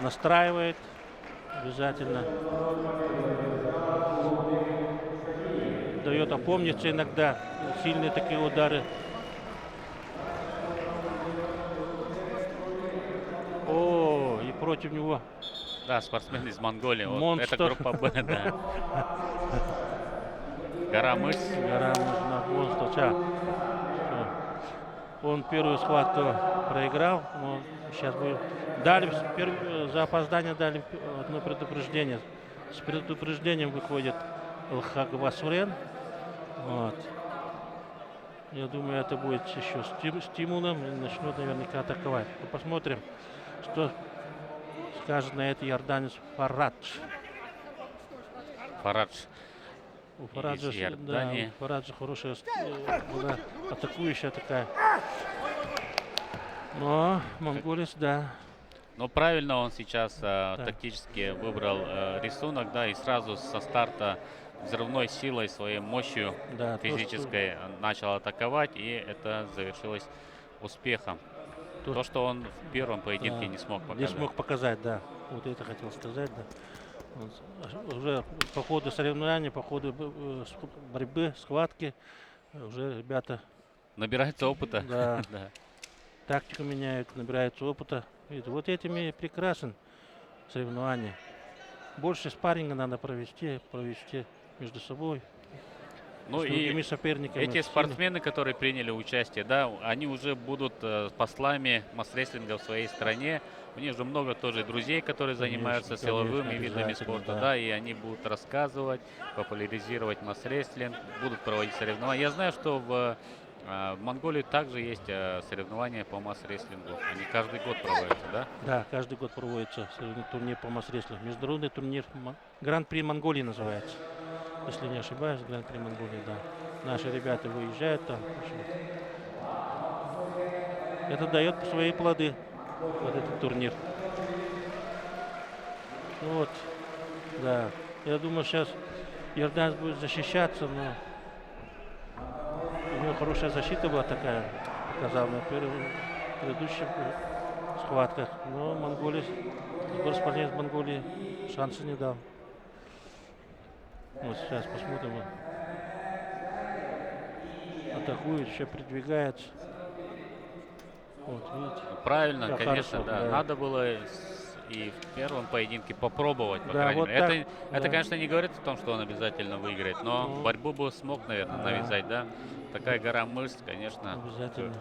настраивает обязательно, дает опомниться иногда, сильные такие удары. О, и против него Да, спортсмен из Монголии. Вот Монстр. это группа Б, да. Гора мышц. монстр. Всё. Он первую схватку проиграл, но сейчас будет. Дали за опоздание дали одно предупреждение. С предупреждением выходит Лхагвасурен. Вот. Я думаю, это будет еще стимулом и начнет наверняка атаковать. Ну, посмотрим, что скажет на это иорданец Фарадж. Фарадж. У Фараджа, Из Иордании. у Фараджа хорошая была атакующая такая. Но монголец, да. Но правильно он сейчас тактически выбрал рисунок, да, и сразу со старта взрывной силой, своей мощью Да, физической начал атаковать, и это завершилось успехом. То, что он в первом поединке не смог показать. Не смог показать, да. Вот это хотел сказать, да. Вот. Уже по ходу соревнований, по ходу борьбы, схватки, уже ребята Набирается опыта. Да. Да. тактику меняют, набираются опыта. И вот этим и прекрасен соревнование. Больше спарринга надо провести между собой. Ну с и другими соперниками. эти с спортсмены, которые приняли участие, да, они уже будут послами масс-рестлинга в своей стране. У них же много тоже друзей, которые занимаются Конечно, силовыми видами обязательно, спорта, да. да, и они будут рассказывать, популяризировать масс-рестлинг, будут проводить соревнования. Я знаю, что в Монголии также есть соревнования по масс-рестлингу. Они каждый год проводятся, да? Да, каждый год проводится турнир по масс-рестлингу. Международный турнир Гран-при Монголии называется. Если не ошибаюсь, Гран-при Монголии, да. Наши ребята выезжают там. Это дает свои плоды, вот этот турнир. Вот, да. Я думаю, сейчас иорданец будет защищаться, но у него хорошая защита была такая, показал на предыдущих схватках. Но монголец, спортсмен из Монголии шанса не дал. Вот сейчас посмотрим. Атакует, еще придвигается. Вот, видите. Правильно, Да, конечно, хорошо, да. да. Надо было и в первом поединке попробовать, по Да, крайней вот мере. так, Это, да. конечно, не говорит о том, что он обязательно выиграет, но Ну, борьбу бы смог, наверное, да. навязать, да? Такая гора мышц, конечно. Обязательно.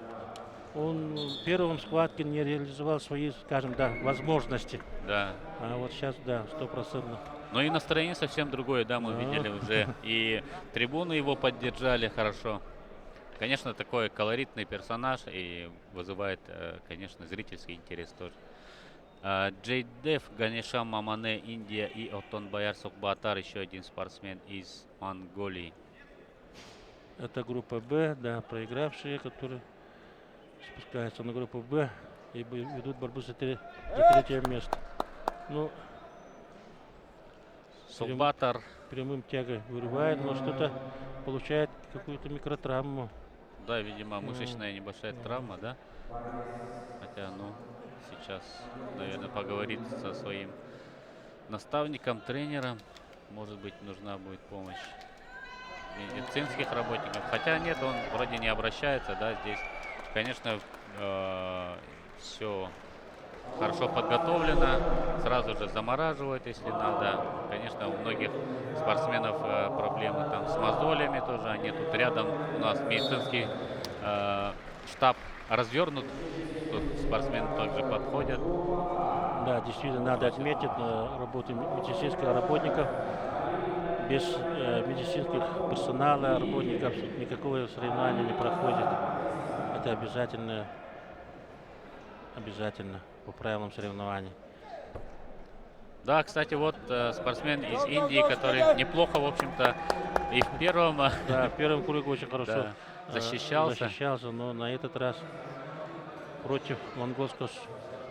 Он в первом схватке не реализовал свои, скажем, да, возможности. Да. А вот сейчас, да, стопроцентно. Но и настроение совсем другое, да, мы Да. видели уже. И трибуны его поддержали хорошо. Конечно, такой колоритный персонаж и вызывает, конечно, зрительский интерес тоже. Джейдев, Ганешам Мамане, Индия и Отон Бояр Сукбаатар, еще один спортсмен из Монголии. Это группа Б, да, проигравшие, которые спускаются на группу Б и ведут борьбу за третье место. Ну, Сукбаатар, прямым тягой вырывает, но что-то получает какую-то микротравму. да, видимо, мышечная небольшая травма, да? Хотя, ну, сейчас, наверное, поговорит со своим наставником, тренером. Может быть, нужна будет помощь медицинских работников. Хотя нет, он вроде не обращается, да, здесь, конечно, все хорошо подготовлено, сразу же замораживают, если надо. Конечно, у многих спортсменов проблемы там с мозолями тоже, они тут рядом у нас медицинский штаб развернут, тут спортсмены также подходят. Да, действительно, надо отметить работу медицинских работников. Без медицинских персонала, работников никакого соревнования не проходит. Это обязательно по правилам соревнований. Да, кстати, вот спортсмен из Индии, который неплохо, в общем-то, и в первом Да, в первом круге очень хорошо да, защищался. защищался, но на этот раз против монгольского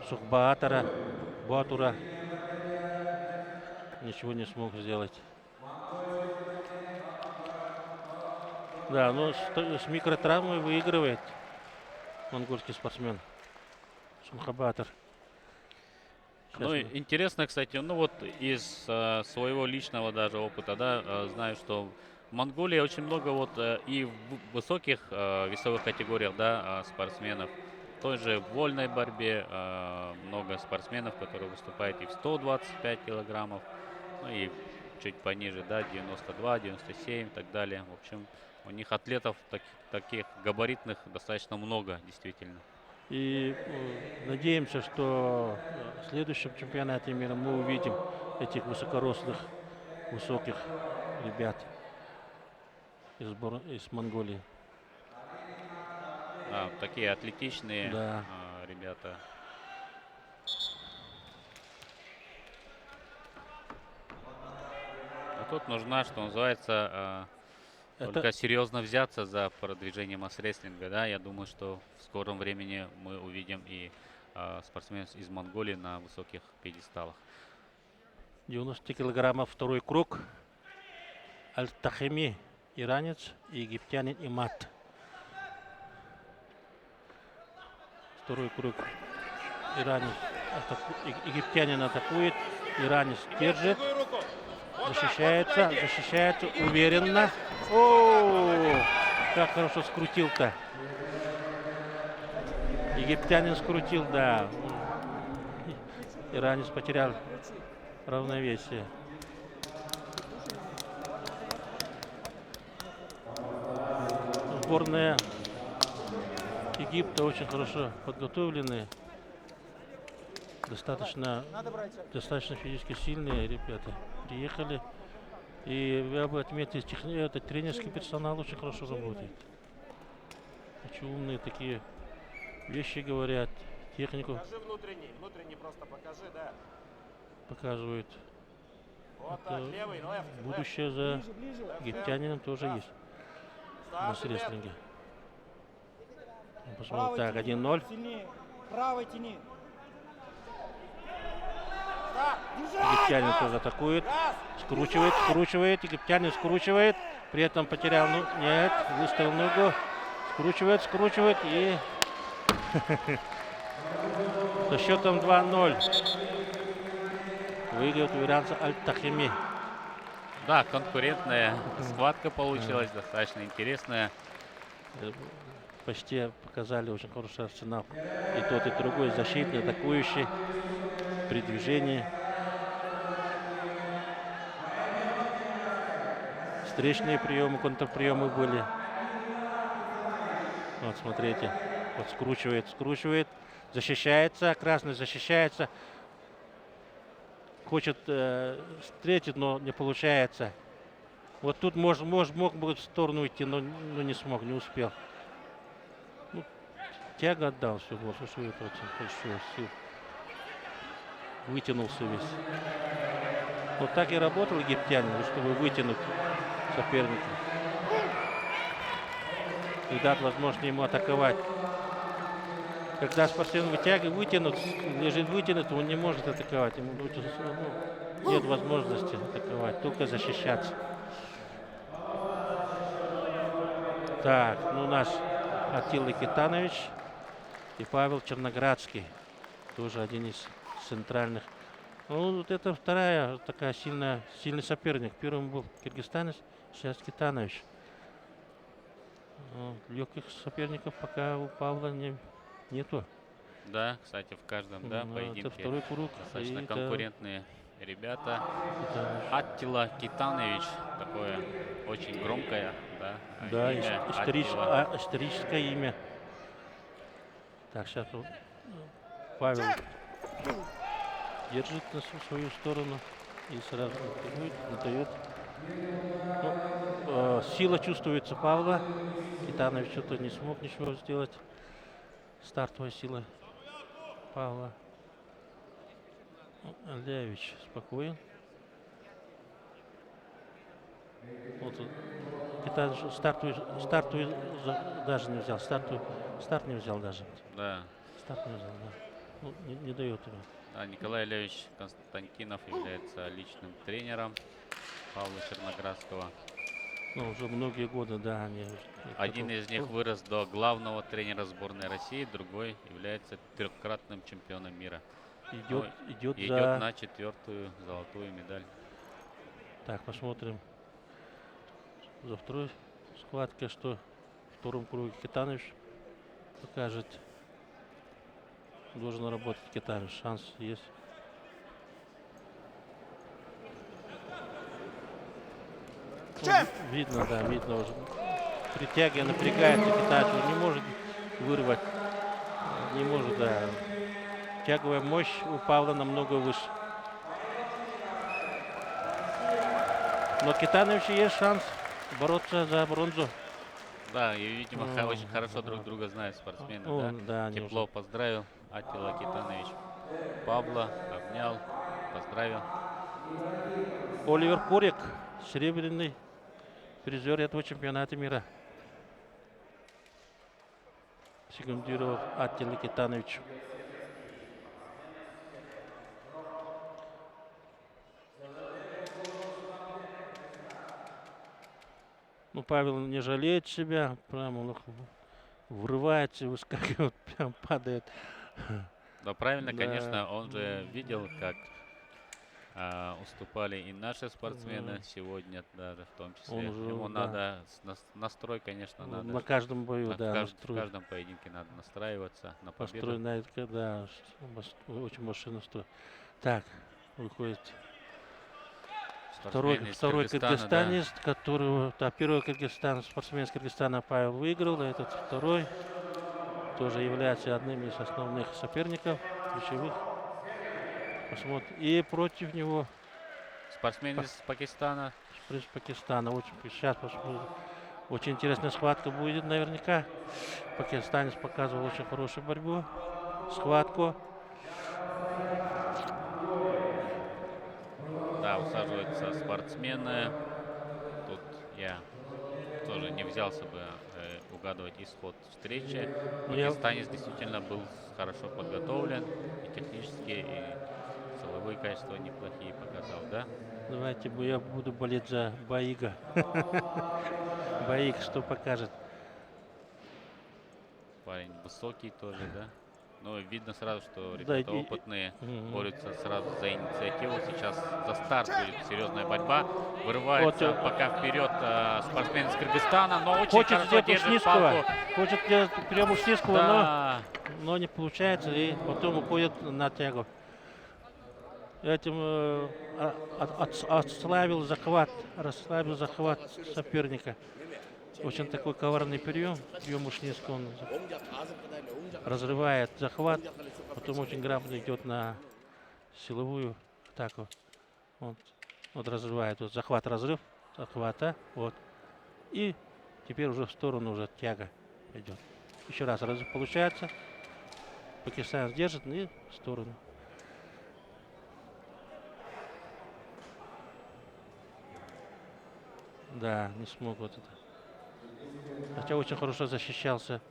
Сукбаатара, Батура ничего не смог сделать. Да, но с микротравмой выигрывает монгольский спортсмен Сумхабатор. Ну, и интересно, кстати, ну вот из своего личного даже опыта, да, знаю, что в Монголии очень много вот и в высоких весовых категориях, да, спортсменов. В той же вольной борьбе много спортсменов, которые выступают и в 125 килограммов, ну и чуть пониже, да, 92, 97 и так далее. В общем, у них атлетов таких габаритных достаточно много, действительно. И надеемся, что в следующем чемпионате мира мы увидим этих высокорослых, высоких ребят из Монголии. Такие атлетичные Да. ребята. А тут нужна, что называется, только серьезно взяться за продвижение масс-рестлинга. Да? Я думаю, что в скором времени мы увидим и спортсменов из Монголии на высоких пьедесталах. 90 килограммов второй круг. Аль-Тахими, иранец, и египтянин Имат. Второй круг. Иранец, египтянин атакует, иранец держит, защищается уверенно. О, как хорошо скрутил-то. Египтянин скрутил, да. Иранец потерял равновесие. Сборная Египта очень хорошо подготовленные. Достаточно физически сильные ребята приехали. И я бы отметил, этот тренерский персонал очень хорошо работает. Очень умные такие вещи говорят. Технику Покажи внутренний просто покажи, да. показывают. Вот так, левый, left, Будущее за египтянином тоже есть на рестлинге. Посмотрим. Так, 1-0. Сильнее. Правой тяни. Египтянин тоже атакует. Скручивает. Египтянин скручивает. При этом потерял, нет, выставил ногу. Скручивает и со счетом 2-0 выигрывает у иранца Аль-Тахими. Да, конкурентная схватка получилась, достаточно интересная. Почти показали очень хороший арсенал. И тот, и другой защитный, атакующий. при движении. Встречные приемы, контрприемы были. Вот смотрите, вот скручивает, защищается, красный защищается. Хочет встретить, но не получается. Вот тут мог бы в сторону идти, но не смог, не успел. Ну, тяга отдал все, вот, что это очень большое сил. Вытянулся весь. Вот так и работал египтянин, чтобы вытянуть соперника. И дать возможность ему атаковать. Когда спортсмен вытянут, лежит вытянут, он не может атаковать. Ему нет возможности атаковать, только защищаться. Так, ну наш Атила Китанович и Павел Черноградский. Тоже один из центральных. Ну, вот это вторая такая сильный соперник. Первым был киргизстанец, сейчас Китанович. Легких соперников пока у Павла нету. Да, кстати, в каждом поединке Это второй круг. достаточно конкурентные ребята. Аттила Китанович, такое очень громкое, Да, имя. историческое имя. Так, сейчас Павел держит на свою сторону и сразу дает. Ну, сила чувствуется Павла. Китанович что-то не смог ничего сделать. Стартовая сила Павла. Левич спокоен. Вот Китанович стартовый даже не взял. Старт не взял даже. Да. Старт не взял, да. Ну, не дает ему. Николай Левич Константинов является личным тренером Павла Черноградского. Ну, уже многие годы, да. Один из них вырос до главного тренера сборной России, другой является трехкратным чемпионом мира. Идет на 4-ю золотую медаль. Так, посмотрим за второй схваткой, что в втором круге Китанович покажет. Должен работать Китанович, шанс есть. Ну, видно, да, видно уже. При тяге напрягается Китанович, не может вырвать. Не может, да. Тяговая мощь у Павла намного выше. Но Китановичу есть шанс бороться за бронзу. Да, и, видимо, очень хорошо друг друга знают спортсмены. Да, Тепло поздравил Аттила Китанович Павла, обнял, поздравил. Оливер Курик, серебряный призер этого чемпионата мира. Секундировал Аттила Китановичу. Ну, Павел не жалеет себя, прямо врывается, выскакивает, прям падает. Да, правильно, Да. конечно, он же видел, как уступали и наши спортсмены сегодня даже в том числе. Он же, Ему да. надо, настрой, конечно, надо. На каждом бою, да, в настрой. каждом поединке надо настраиваться на победу. Построена, да, очень машина стоит. Так, выходит второй Кыргызстана, кыргызстанец, которого, да, первый спортсмен из Кыргызстана Павел выиграл, а этот второй тоже является одним из основных соперников, ключевых. Посмотрим. И против него Спортсмен из Пакистана. из Пакистана. Сейчас посмотрим. Очень интересная схватка будет наверняка. Пакистанец показывал очень хорошую борьбу. Схватку. Да, усаживаются спортсмены. Тут я тоже не взялся бы угадывать исход встречи. Пакистанец действительно был хорошо подготовлен. И технически, и силовые качества неплохие показал, да? Давайте я буду болеть за Баига. Баиг что покажет? Парень высокий тоже, да? Но видно сразу, что Да, ребята опытные, борются сразу за инициативу. Сейчас за старт будет серьезная борьба. Вырывается пока вперед спортсмен из Кыргызстана, но очень Хочет хорошо сделать держит Ушниского. палку. Хочет делать прием Ушниского, Да. но не получается. И потом уходит на тягу. этим расслабил захват соперника. Очень такой коварный прием Ушницкого. Он разрывает захват, потом очень грамотно идет на силовую атаку. Вот разрывает, вот захват, разрыв, захвата, вот. И теперь уже в сторону уже тяга идет. Еще раз разрыв получается. Пакистан держит и в сторону. Да, не смог вот это. Хотя очень хорошо защищался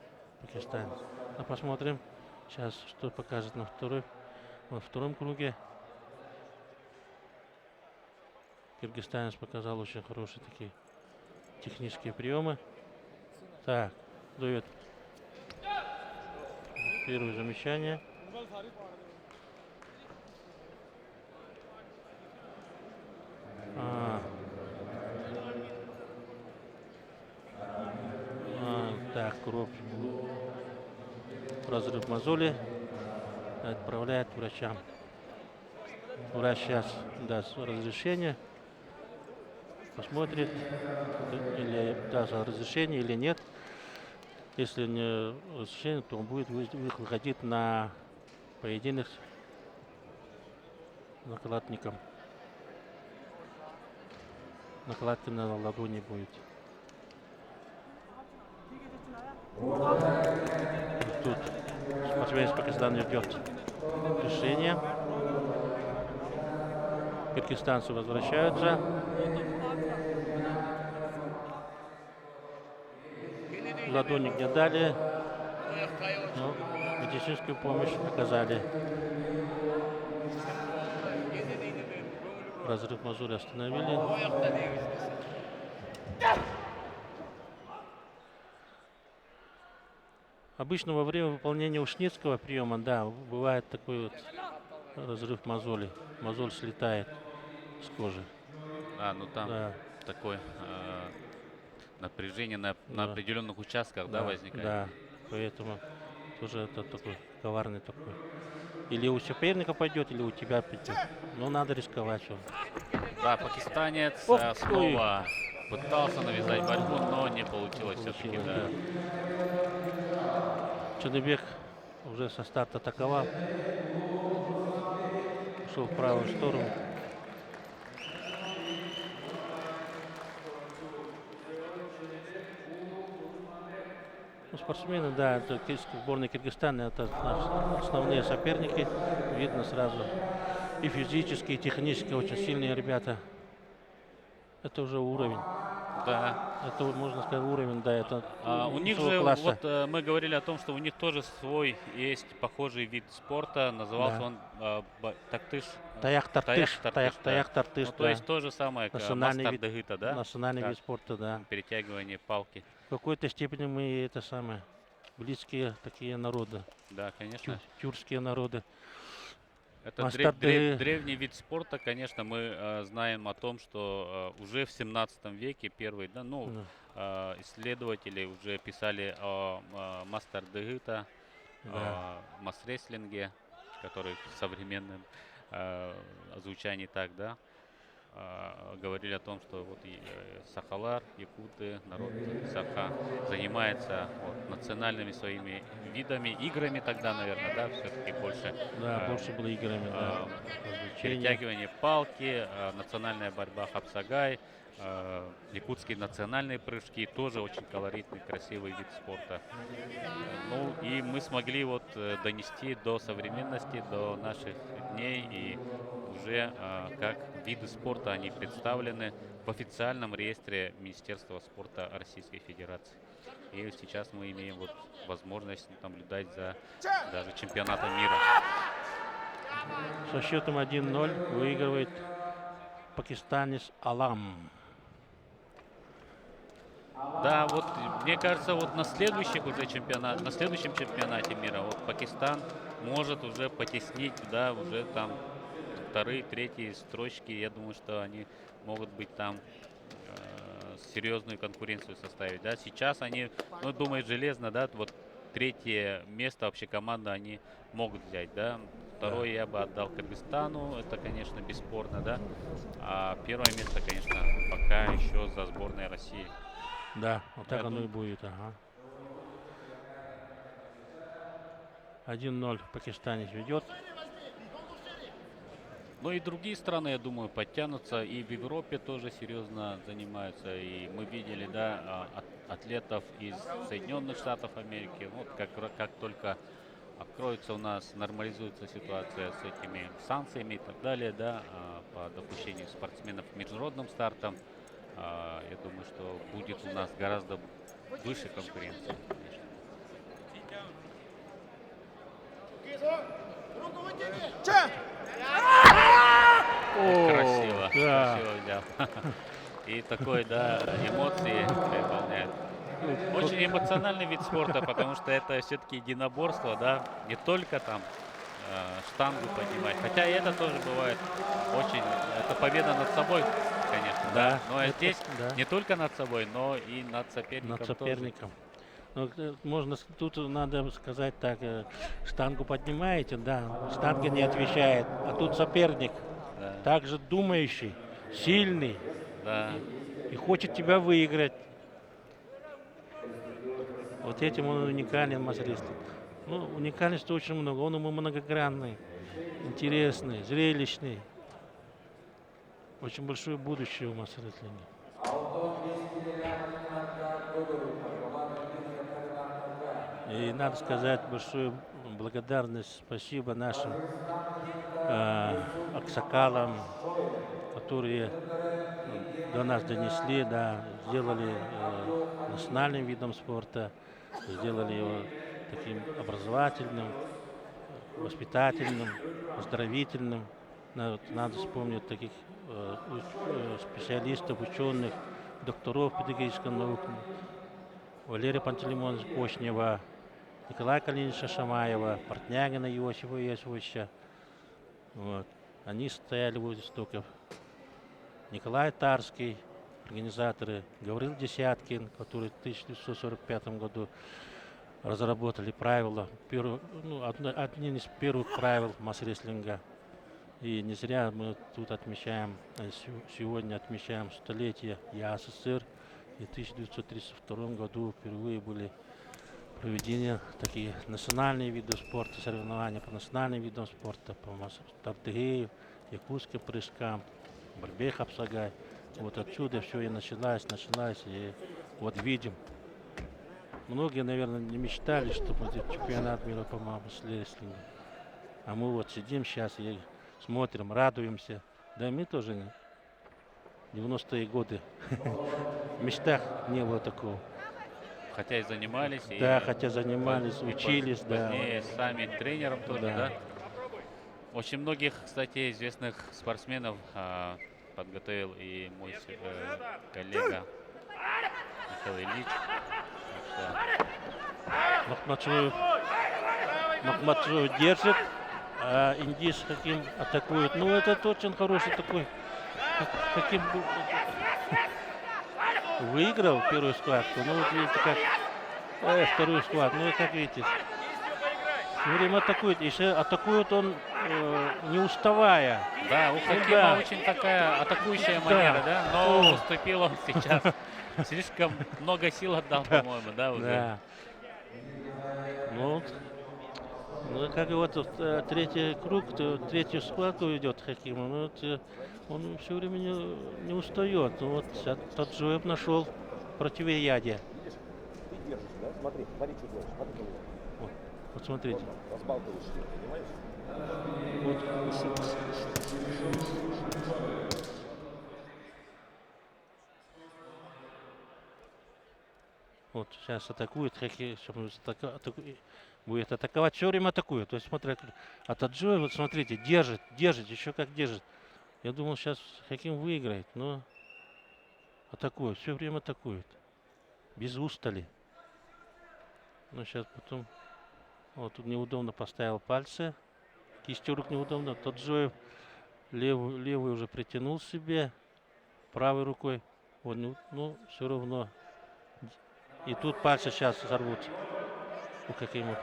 Пакистан. Ну, посмотрим сейчас, что покажет во втором круге. Кыргызстанец показал очень хорошие такие технические приемы. Так, дает первое замечание. Так, кровь. Разрыв мозоли. Отправляет врачам. Врач сейчас даст разрешение. Посмотрит, или даст разрешение или нет. Если не разрешение, то он будет выходить на поединок с накладником. Накладки на ладони будет. Тут спортсмен из Пакистана ждет решения. Кыргызстанцы возвращаются. Ладоник не дали, но медицинскую помощь оказали. Разрыв мозоли остановили. Обычно во время выполнения ушницкого приема, да, бывает такой вот разрыв мозоли. Мозоль слетает с кожи. Ну там Да. такое напряжение на определенных участках, да, возникает. Да, поэтому тоже это такой коварный такой. Или у соперника пойдет, или у тебя пойдет. Но надо рисковать. Да, пакистанец снова пытался навязать борьбу, но не получилось все-таки. Да. Чудобек уже со старта атаковал. Ушел в правую сторону. Ну, спортсмены, да, это сборная Кыргызстана, это основные соперники. Видно сразу. И физически, и технически очень сильные ребята. Это уже уровень. Да. Это, можно сказать, уровень, да, это у них же, класса. вот мы говорили о том, что у них тоже свой есть похожий вид спорта. Назывался он тактыш. Таяк-тартыш. Ну, то есть то же самое, национальный вид, дагыта, да? национальный вид спорта, да. Перетягивание палки. В какой-то степени мы это самое близкие такие народы. Да, конечно. Тюркские народы. Это древний вид спорта, конечно, мы знаем о том, что уже в 17 веке первые, исследователи уже писали о мастер дагыта, масс-рестлинге, который в современном озвучании так, да, говорили о том, что вот сахалар, якуты, народ Саха занимается национальными своими видами, играми тогда, наверное, да, все-таки больше. Да, больше было играми, да. Перетягивание палки, национальная борьба хапсагай, якутские национальные прыжки, тоже очень колоритный, красивый вид спорта. Ну и мы смогли вот донести до современности, до наших дней, и уже как виды спорта они представлены в официальном реестре Министерства спорта Российской Федерации. И сейчас мы имеем вот возможность наблюдать за даже чемпионатом мира. Со счетом 1-0 выигрывает пакистанец Алам. Да, вот мне кажется, вот на следующем чемпионате мира вот Пакистан может уже потеснить, да, уже там вторые, третьи строчки. Я думаю, что они могут быть там серьезную конкуренцию составить. Да, сейчас они, думают железно, да, вот третье место вообще команда они могут взять, да. Второе я бы отдал Кыргызстану, это, конечно, бесспорно, да. А первое место, конечно, пока еще за сборной России. Да, вот так Я оно и думаю- будет. Ага. 1-0 Пакистанец ведет. Ну и другие страны, я думаю, подтянутся. И в Европе тоже серьезно занимаются. И мы видели, да, атлетов из Соединенных Штатов Америки. Вот как только откроется у нас, нормализуется ситуация с этими санкциями и так далее, да, по допущению спортсменов к международным стартам, я думаю, что будет у нас гораздо выше конкуренция, конечно. Красиво, да. красиво взял. И такой, да, эмоции переполняют. Очень эмоциональный вид спорта, потому что это все-таки единоборство, да, не только там штангу поднимать. Хотя и это тоже бывает очень, это победа над собой, конечно, да. Да, Но это- здесь да. не только над собой, но и над соперником. Над тоже. соперником. Ну, можно, тут надо сказать так, штангу поднимаете, да, штанга не отвечает, а тут соперник, Да, также думающий, сильный да. и хочет тебя выиграть. Вот этим он уникален, мастерство. Ну, уникальности очень много, он многогранный, интересный, зрелищный. Очень большое будущее у мастерства. И надо сказать большую благодарность, спасибо нашим аксакалам, которые до нас донесли, да, сделали национальным видом спорта, сделали его таким образовательным, воспитательным, оздоровительным. Надо вспомнить таких специалистов, ученых, докторов педагогической науки, Валерия Пантелеймоновича Кошнева, Николая Калинича Шамаева, Портнягина Иосифа Иосифовича. Вот. Они стояли у истоков. Николай Тарский, организаторы, Гаврил Десяткин, который в 1945 году разработали правила, одни из первых правил масс-рестлинга. И не зря мы тут отмечаем, сегодня отмечаем столетие ЯССР. И в 1932 году впервые были проведены такие национальные виды спорта, соревнования по национальным видам спорта, по стратегии, якутским прыжкам, борьбе хапсагай. Вот отсюда все и началось, и вот видим. Многие, наверное, не мечтали, что будет чемпионат мира по масс-рестлингу. А мы вот сидим сейчас и смотрим, радуемся. Да мы тоже 90-е годы. В мечтах не было такого. Хотя и занимались, Да, и хотя занимались, учились, да. позднее сами тренером тоже, Да. да. Очень многих, кстати, известных спортсменов подготовил и мой коллега Михаил Ильич. Так что Махмаджоев держит, а Индис Хаким атакует. Ну, это очень хороший такой. Хаким выиграл первую схватку. Ну, вот видите, как вторую схватку. Ну, как видите, все время атакует. Еще атакует он не уставая. Да, у Ну, Хакима да. очень такая атакующая Да. манера, да, но О. уступил он сейчас. Слишком много сил отдал, по-моему, да, уже. Да. Ну, как и вот третий круг, третью схватку идет Хакима. Ну, вот, он все время не устает. Ну, вот тот Джоев нашел противоядие. Ты держишь, да? Смотри, смотри, что делаешь, смотри, что делаешь. Вот смотрите. Разбалтываешь ее, понимаешь? Вот сейчас атакует Хаки, будет атаковать, все время атакует. То есть смотри, а Таджоев, вот смотрите, держит, еще как держит. Я думал, сейчас Хаким выиграет, но атакует, все время атакует. Без устали. Но сейчас потом, вот тут неудобно поставил пальцы. Кистью рук неудобно. Таджоев левый уже притянул себе, правой рукой. Вот, ну, все равно. И тут пальцы сейчас сорвутся. У Хакима.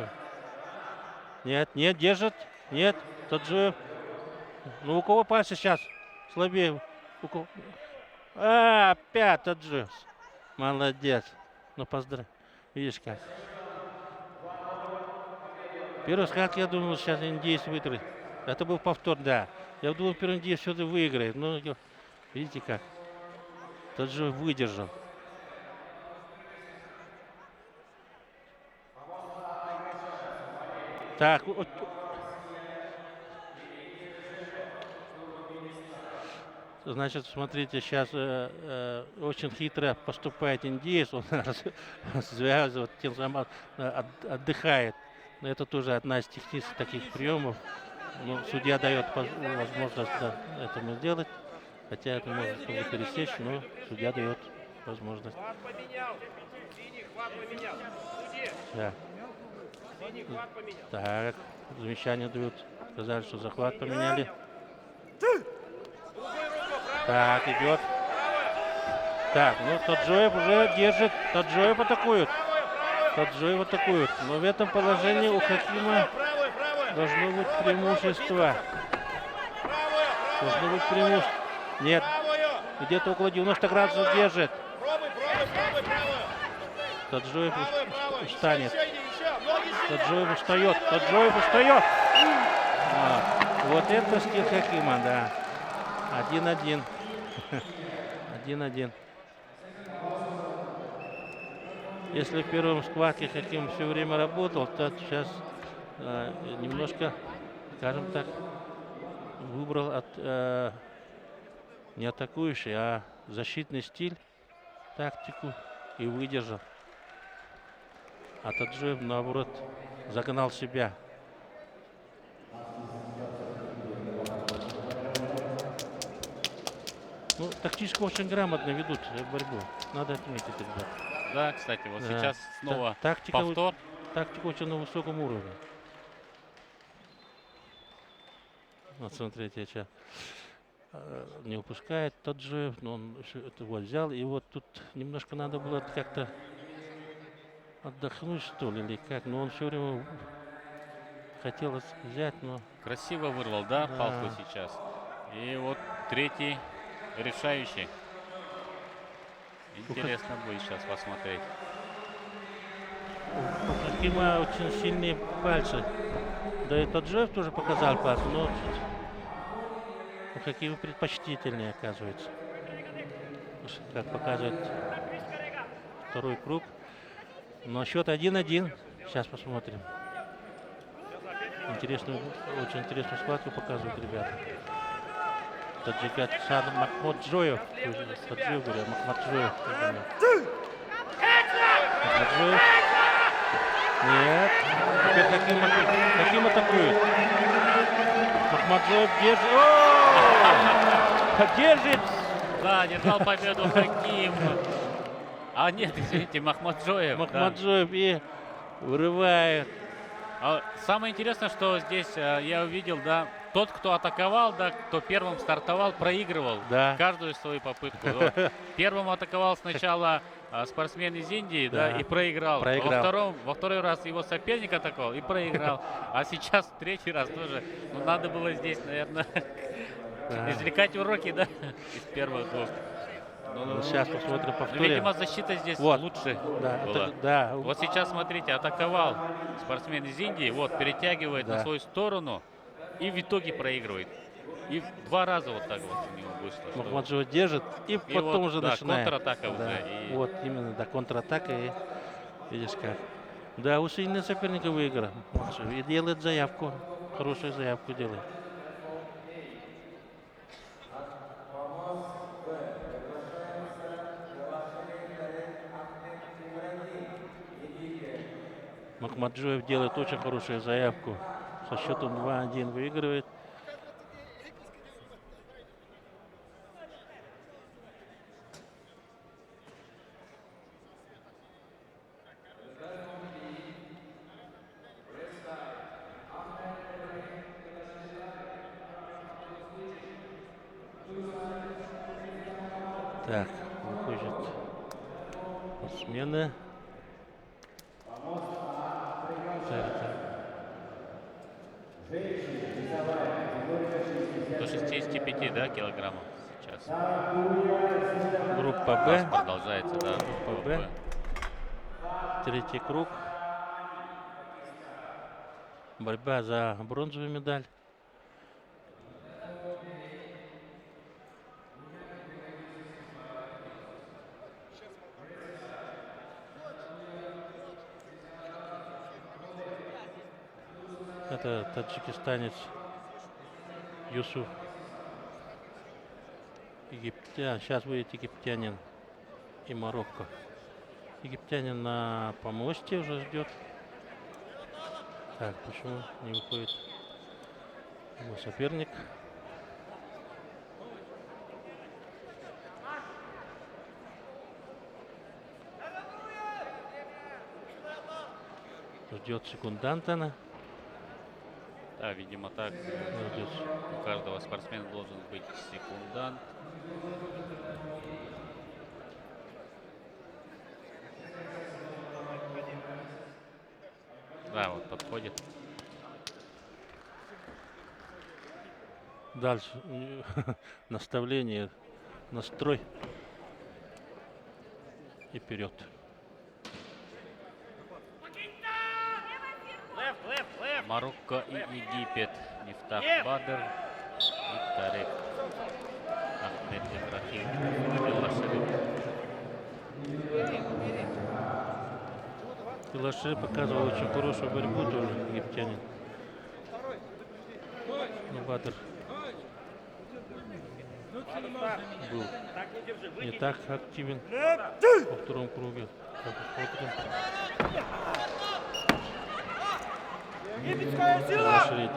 Нет, держит. Нет. Таджиев. Ну, у кого пальцы сейчас слабее? У кого? А, опять Таджиев. Молодец. Ну, поздравь. Видишь как. Первый скак, я думал, сейчас индеец выиграет. Это был повтор, да. Я думал, первый индеец все-таки выиграет. Но видите как. Таджиев выдержал. Так, значит, смотрите, сейчас очень хитро поступает индеец, он связывает, тем самым отдыхает. Но это тоже одна из технических таких приемов. Но судья дает возможность этому сделать, хотя это можно было пересечь, но судья дает возможность. Хват поменял. Синий хват поменял. Суди. Да. Синий хват поменял. Так, замечание дают. Сказали, что захват поменяли. Так, идет. Так, ну Таджиев уже держит. Таджиев атакует. Таджиев атакует. Но в этом положении у Хакима должно быть преимущество. Должно быть преимущество. Нет. Где-то около 90 градусов держит. Таджиев встанет. Таджиев устает. Таджиев устает. Вот это стиль Хакима, да. 1-1. 1-1. Если в первом схватке Хаким все время работал, то сейчас немножко, скажем так, выбрал не атакующий, а защитный стиль, тактику и выдержал. А Таджиев, наоборот, загнал себя. Ну, тактически очень грамотно ведут борьбу. Надо отметить, ребят. Да, кстати, вот Да. сейчас снова Тактика, повтор. тактика очень на высоком уровне. Вот смотрите, сейчас не упускает Таджиев, но он это вот взял. И вот тут немножко надо было как-то отдохнуть, что ли, или как. Но он все время хотел взять, но... Красиво вырвал, да, Да. палку сейчас. И вот третий решающий. Интересно будет сейчас посмотреть. У Хакима очень сильные пальцы. Да и Таджиев тоже показал пальцы, но у Хакима предпочтительнее, оказывается. Как показывает второй круг. Но счет 1-1. Сейчас посмотрим. Интересную, очень интересную схватку показывают ребята. Таджикат Сан Махмаджоев. Таджиев, говорю, Махмаджоев. Махмаджоев. Нет. Теперь Хаким атакует. Махмаджоев держит. О! Держит. Да, не дал победу Хаким. А нет, извините, Махмаджоев. да. Махмаджоев и вырывает. А самое интересное, что здесь я увидел, да, тот, кто атаковал, да, кто первым стартовал, проигрывал Да. каждую свою попытку. Вот. Первым атаковал сначала спортсмен из Индии, да, Да. и проиграл. Проиграл. Во второй раз его соперник атаковал и проиграл. А сейчас третий раз тоже. Ну, надо было здесь, наверное, Да. извлекать уроки, да, из первых двух. Ну, сейчас посмотрим Ну, повторим. видимо, защита здесь Вот. лучше Да, была. да. Вот сейчас, смотрите, атаковал спортсмен из Индии, вот, перетягивает Да. на свою сторону и в итоге проигрывает. И 2 раза вот так вот у него вышло. что- Махмаджоев держит и потом вот, уже да, начинает. контратака Да. уже, и- Вот именно, да, контратака и видишь как. Да, у сильного соперника выиграл. И делает заявку, хорошую заявку делает. Махмаджоев делает очень хорошую заявку. Со счетом 2-1 выигрывает. Так, выходит смена. Так, так. До 65, да, килограммов сейчас. Группа У Б. нас продолжается, да. Группа Б. Третий круг. Борьба за бронзовую медаль. Это таджикистанец Юсуф. Сейчас будет египтянин и Марокко. Египтянин на помосте уже ждет. Так, почему не выходит его соперник? Ждет секунданта. Да, видимо, так. Ждет. У каждого спортсмена должен быть секундант. Да, вот подходит. Дальше наставление, настрой и вперед. Марокко и Египет. Мифтах Бадр и Тарек Ахмед Ибрахим. Пилаши показывал очень хорошую борьбу, тоже египтянин. Но Бадр был не так активен во втором круге. Пилаши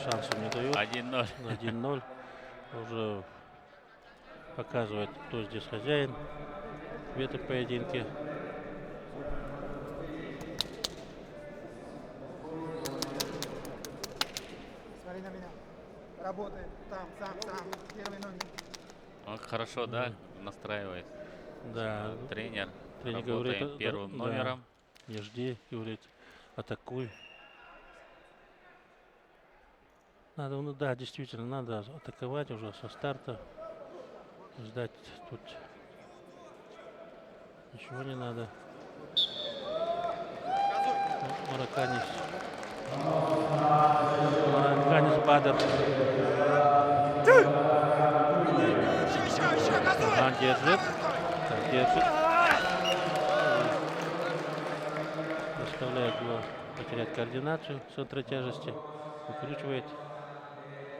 шансов не дает. 1-0. 1-0. Уже показывает, кто здесь хозяин в этом поединке. Смотри на меня. Работает. Там, сам. Первый номер. Он хорошо, да, настраивает. Да, Тренер. тренер Работаем говорит, первым да, номером. не жди, говорит, атакуй. Надо, ну да, действительно, надо атаковать уже со старта. Ждать тут ничего не надо. Марокканец Бадр. Ага, держит. Так, держит. Заставляет его потерять координацию центра тяжести. Выкручивает.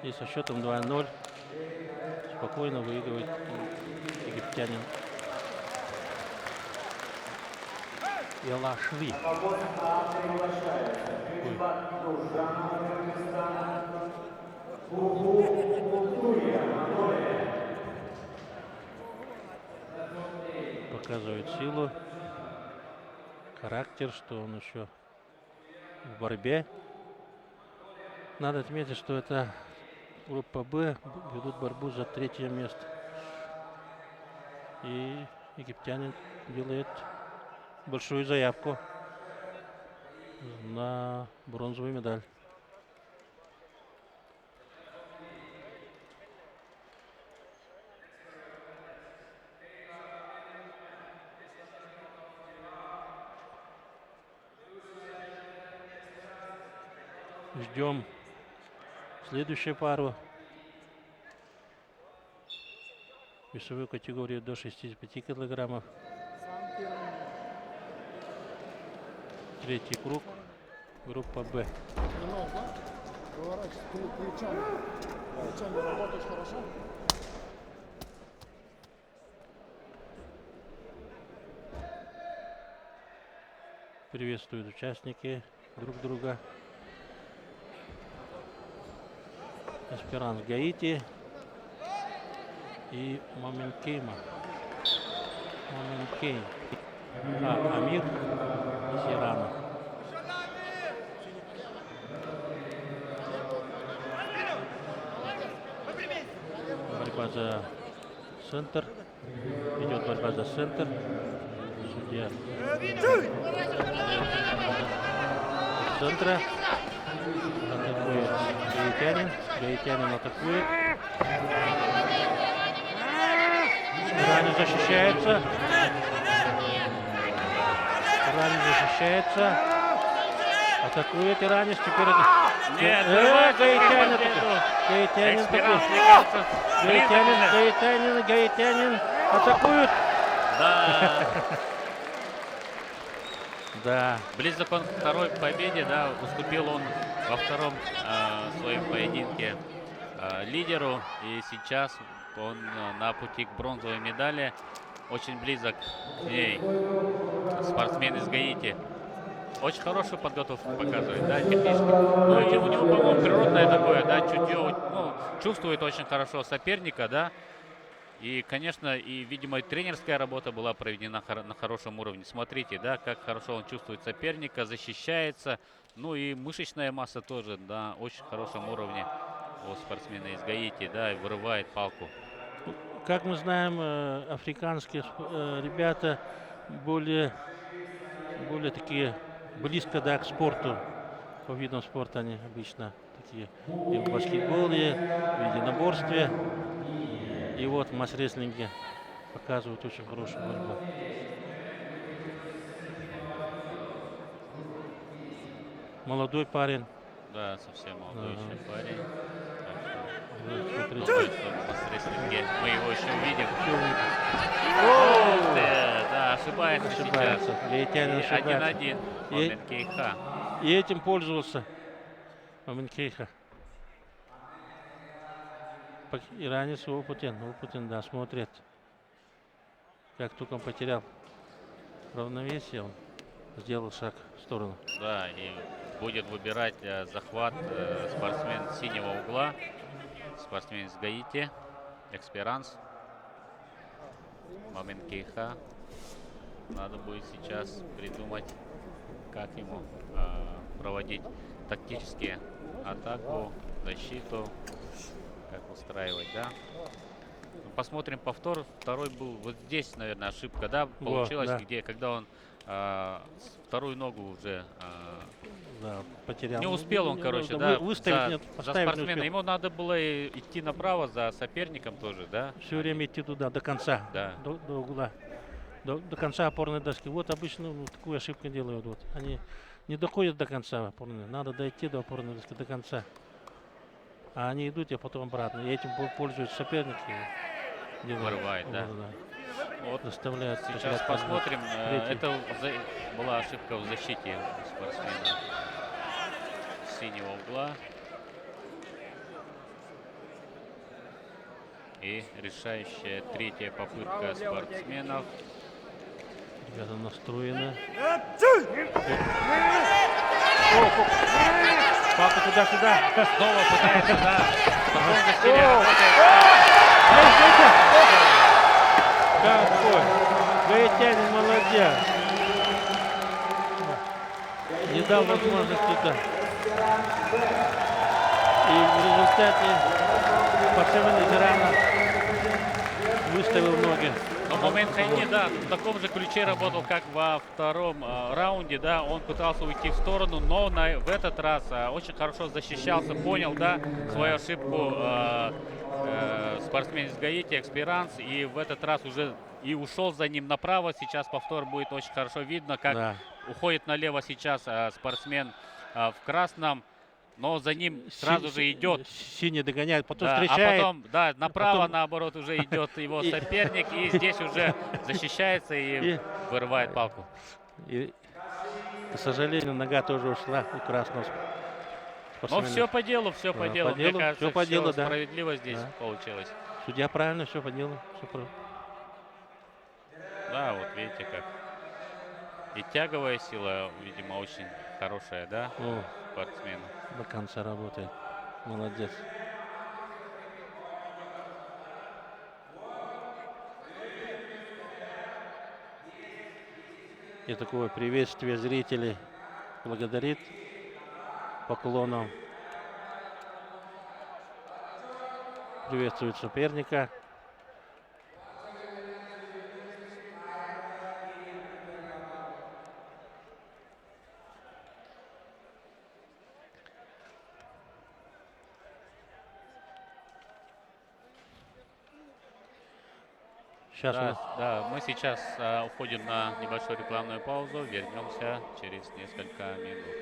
И со счетом 2-0 спокойно выигрывает египтянин. Елашви. Показывает силу, характер, что он еще в борьбе. Надо отметить, что это группа Б, ведут борьбу за третье место. И египтянин делает большую заявку на бронзовую медаль. Ждем следующую пару. Весовую категорию до 65 килограммов. Сам первый номер. Третий круг. Группа Б. Немного. Выворачивай плечами. Плечами работаешь хорошо. Приветствуют участники друг друга. Эсперанс Гаити и Маменкейма. Маменкейм. Амир Сирана. Борьба за центр. Идет борьба за центр. Судья. Центра. Атакует гаитянин. Гаитянин атакует. Ранец защищается. Ранец защищается. Атакует Иранец. Теперь Нет, гаитянин атакует. Гаитянин Экспиранс, атакует. мне кажется, близок уже. Гаитянин атакует. Да, Да. близок он к второй победе, да, уступил он во втором своем поединке лидеру, и сейчас он на пути к бронзовой медали, очень близок к ней, спортсмен из Гаити. Очень хорошую подготовку показывает, да, технически. Ну, и у него, по-моему, природное такое, да, чутье, ну, чувствует очень хорошо соперника, да. И, конечно, и, видимо, и тренерская работа была проведена на хорошем уровне. Смотрите, да, как хорошо он чувствует соперника, защищается. Ну и мышечная масса тоже на очень хорошем уровне у спортсмена из Гаити, да, и вырывает палку. Как мы знаем, африканские ребята более такие близко, да, к спорту. По видам спорта они обычно такие и в баскетболе, в единоборстве. И вот в масс-рестлинге показывают очень хорошую борьбу. Молодой парень. Да, совсем молодой Ага. еще парень. Вот, Так смотрите. что, думаю, что в масс-рестлинге мы его еще увидим. О, Ух ты, да, ошибается сейчас. ошибается. Гаитянин И ошибается. 1-1. И- Момент Кейха. И этим пользовался Маменкейха. Иранец опытен, да, смотрит. Как только он потерял равновесие, он сделал шаг в сторону. Да, и будет выбирать захват спортсмен синего угла. Спортсмен из Гаити. Эксперанс. Момент Кейха. Надо будет сейчас придумать, как ему проводить тактические атаку, защиту, как устраивать, да. Ну, посмотрим повтор. Второй был вот здесь, наверное, ошибка, да, получилась, да. где, когда он вторую ногу уже Да, потерял. не успел он, короче, да, да, выставить, нет, за поставить не спортсмена. успел. Ему надо было идти направо за соперником тоже, да. Все время идти туда, до конца, Да. до угла, до конца опорной доски. Вот обычно такую ошибку делают. Вот. Они не доходят до конца опорной, надо дойти до опорной доски до конца. А они идут, а потом обратно. И этим пользуются соперники. Вырывает, да. Вот Заставляют. сейчас потерять посмотрим. третий. Это была ошибка в защите спортсмена синего угла. И решающая третья попытка спортсменов. Ребята настроены. Папа туда-сюда. Снова пытается, да. Способность стиля работает. Какой! Гаитянин молодец. Не дал возможности, да. И в результате спортсмен из Ирана выставил ноги. Но момент Хайни, да, в таком же ключе работал, как во втором раунде, да, он пытался уйти в сторону, но в этот раз очень хорошо защищался, понял, да, свою ошибку спортсмен из Гаити, Эксперанс, и в этот раз уже и ушел за ним направо. Сейчас повтор будет очень хорошо видно, как Да. уходит налево сейчас спортсмен в красном, но за ним сразу же идет. Синий догоняет, потом Да, а встречает. потом, да, направо, потом- наоборот, уже идет его И- соперник, и здесь уже защищается и И- вырывает палку. И, к сожалению, нога тоже ушла у красного Но спортсмена. все по делу, все по Да, делу. по Мне делу, кажется, всё по всё делу, да. справедливо здесь Да. получилось. Судья правильно все по делу. Всё Да, вот видите как. И тяговая сила, видимо, очень хорошая, да, О, спортсмена. до конца работает. Молодец. И такое приветствие зрителей благодарит поклоном. Приветствует соперника. Сейчас Да, мы сейчас уходим на небольшую рекламную паузу. Вернемся через несколько минут.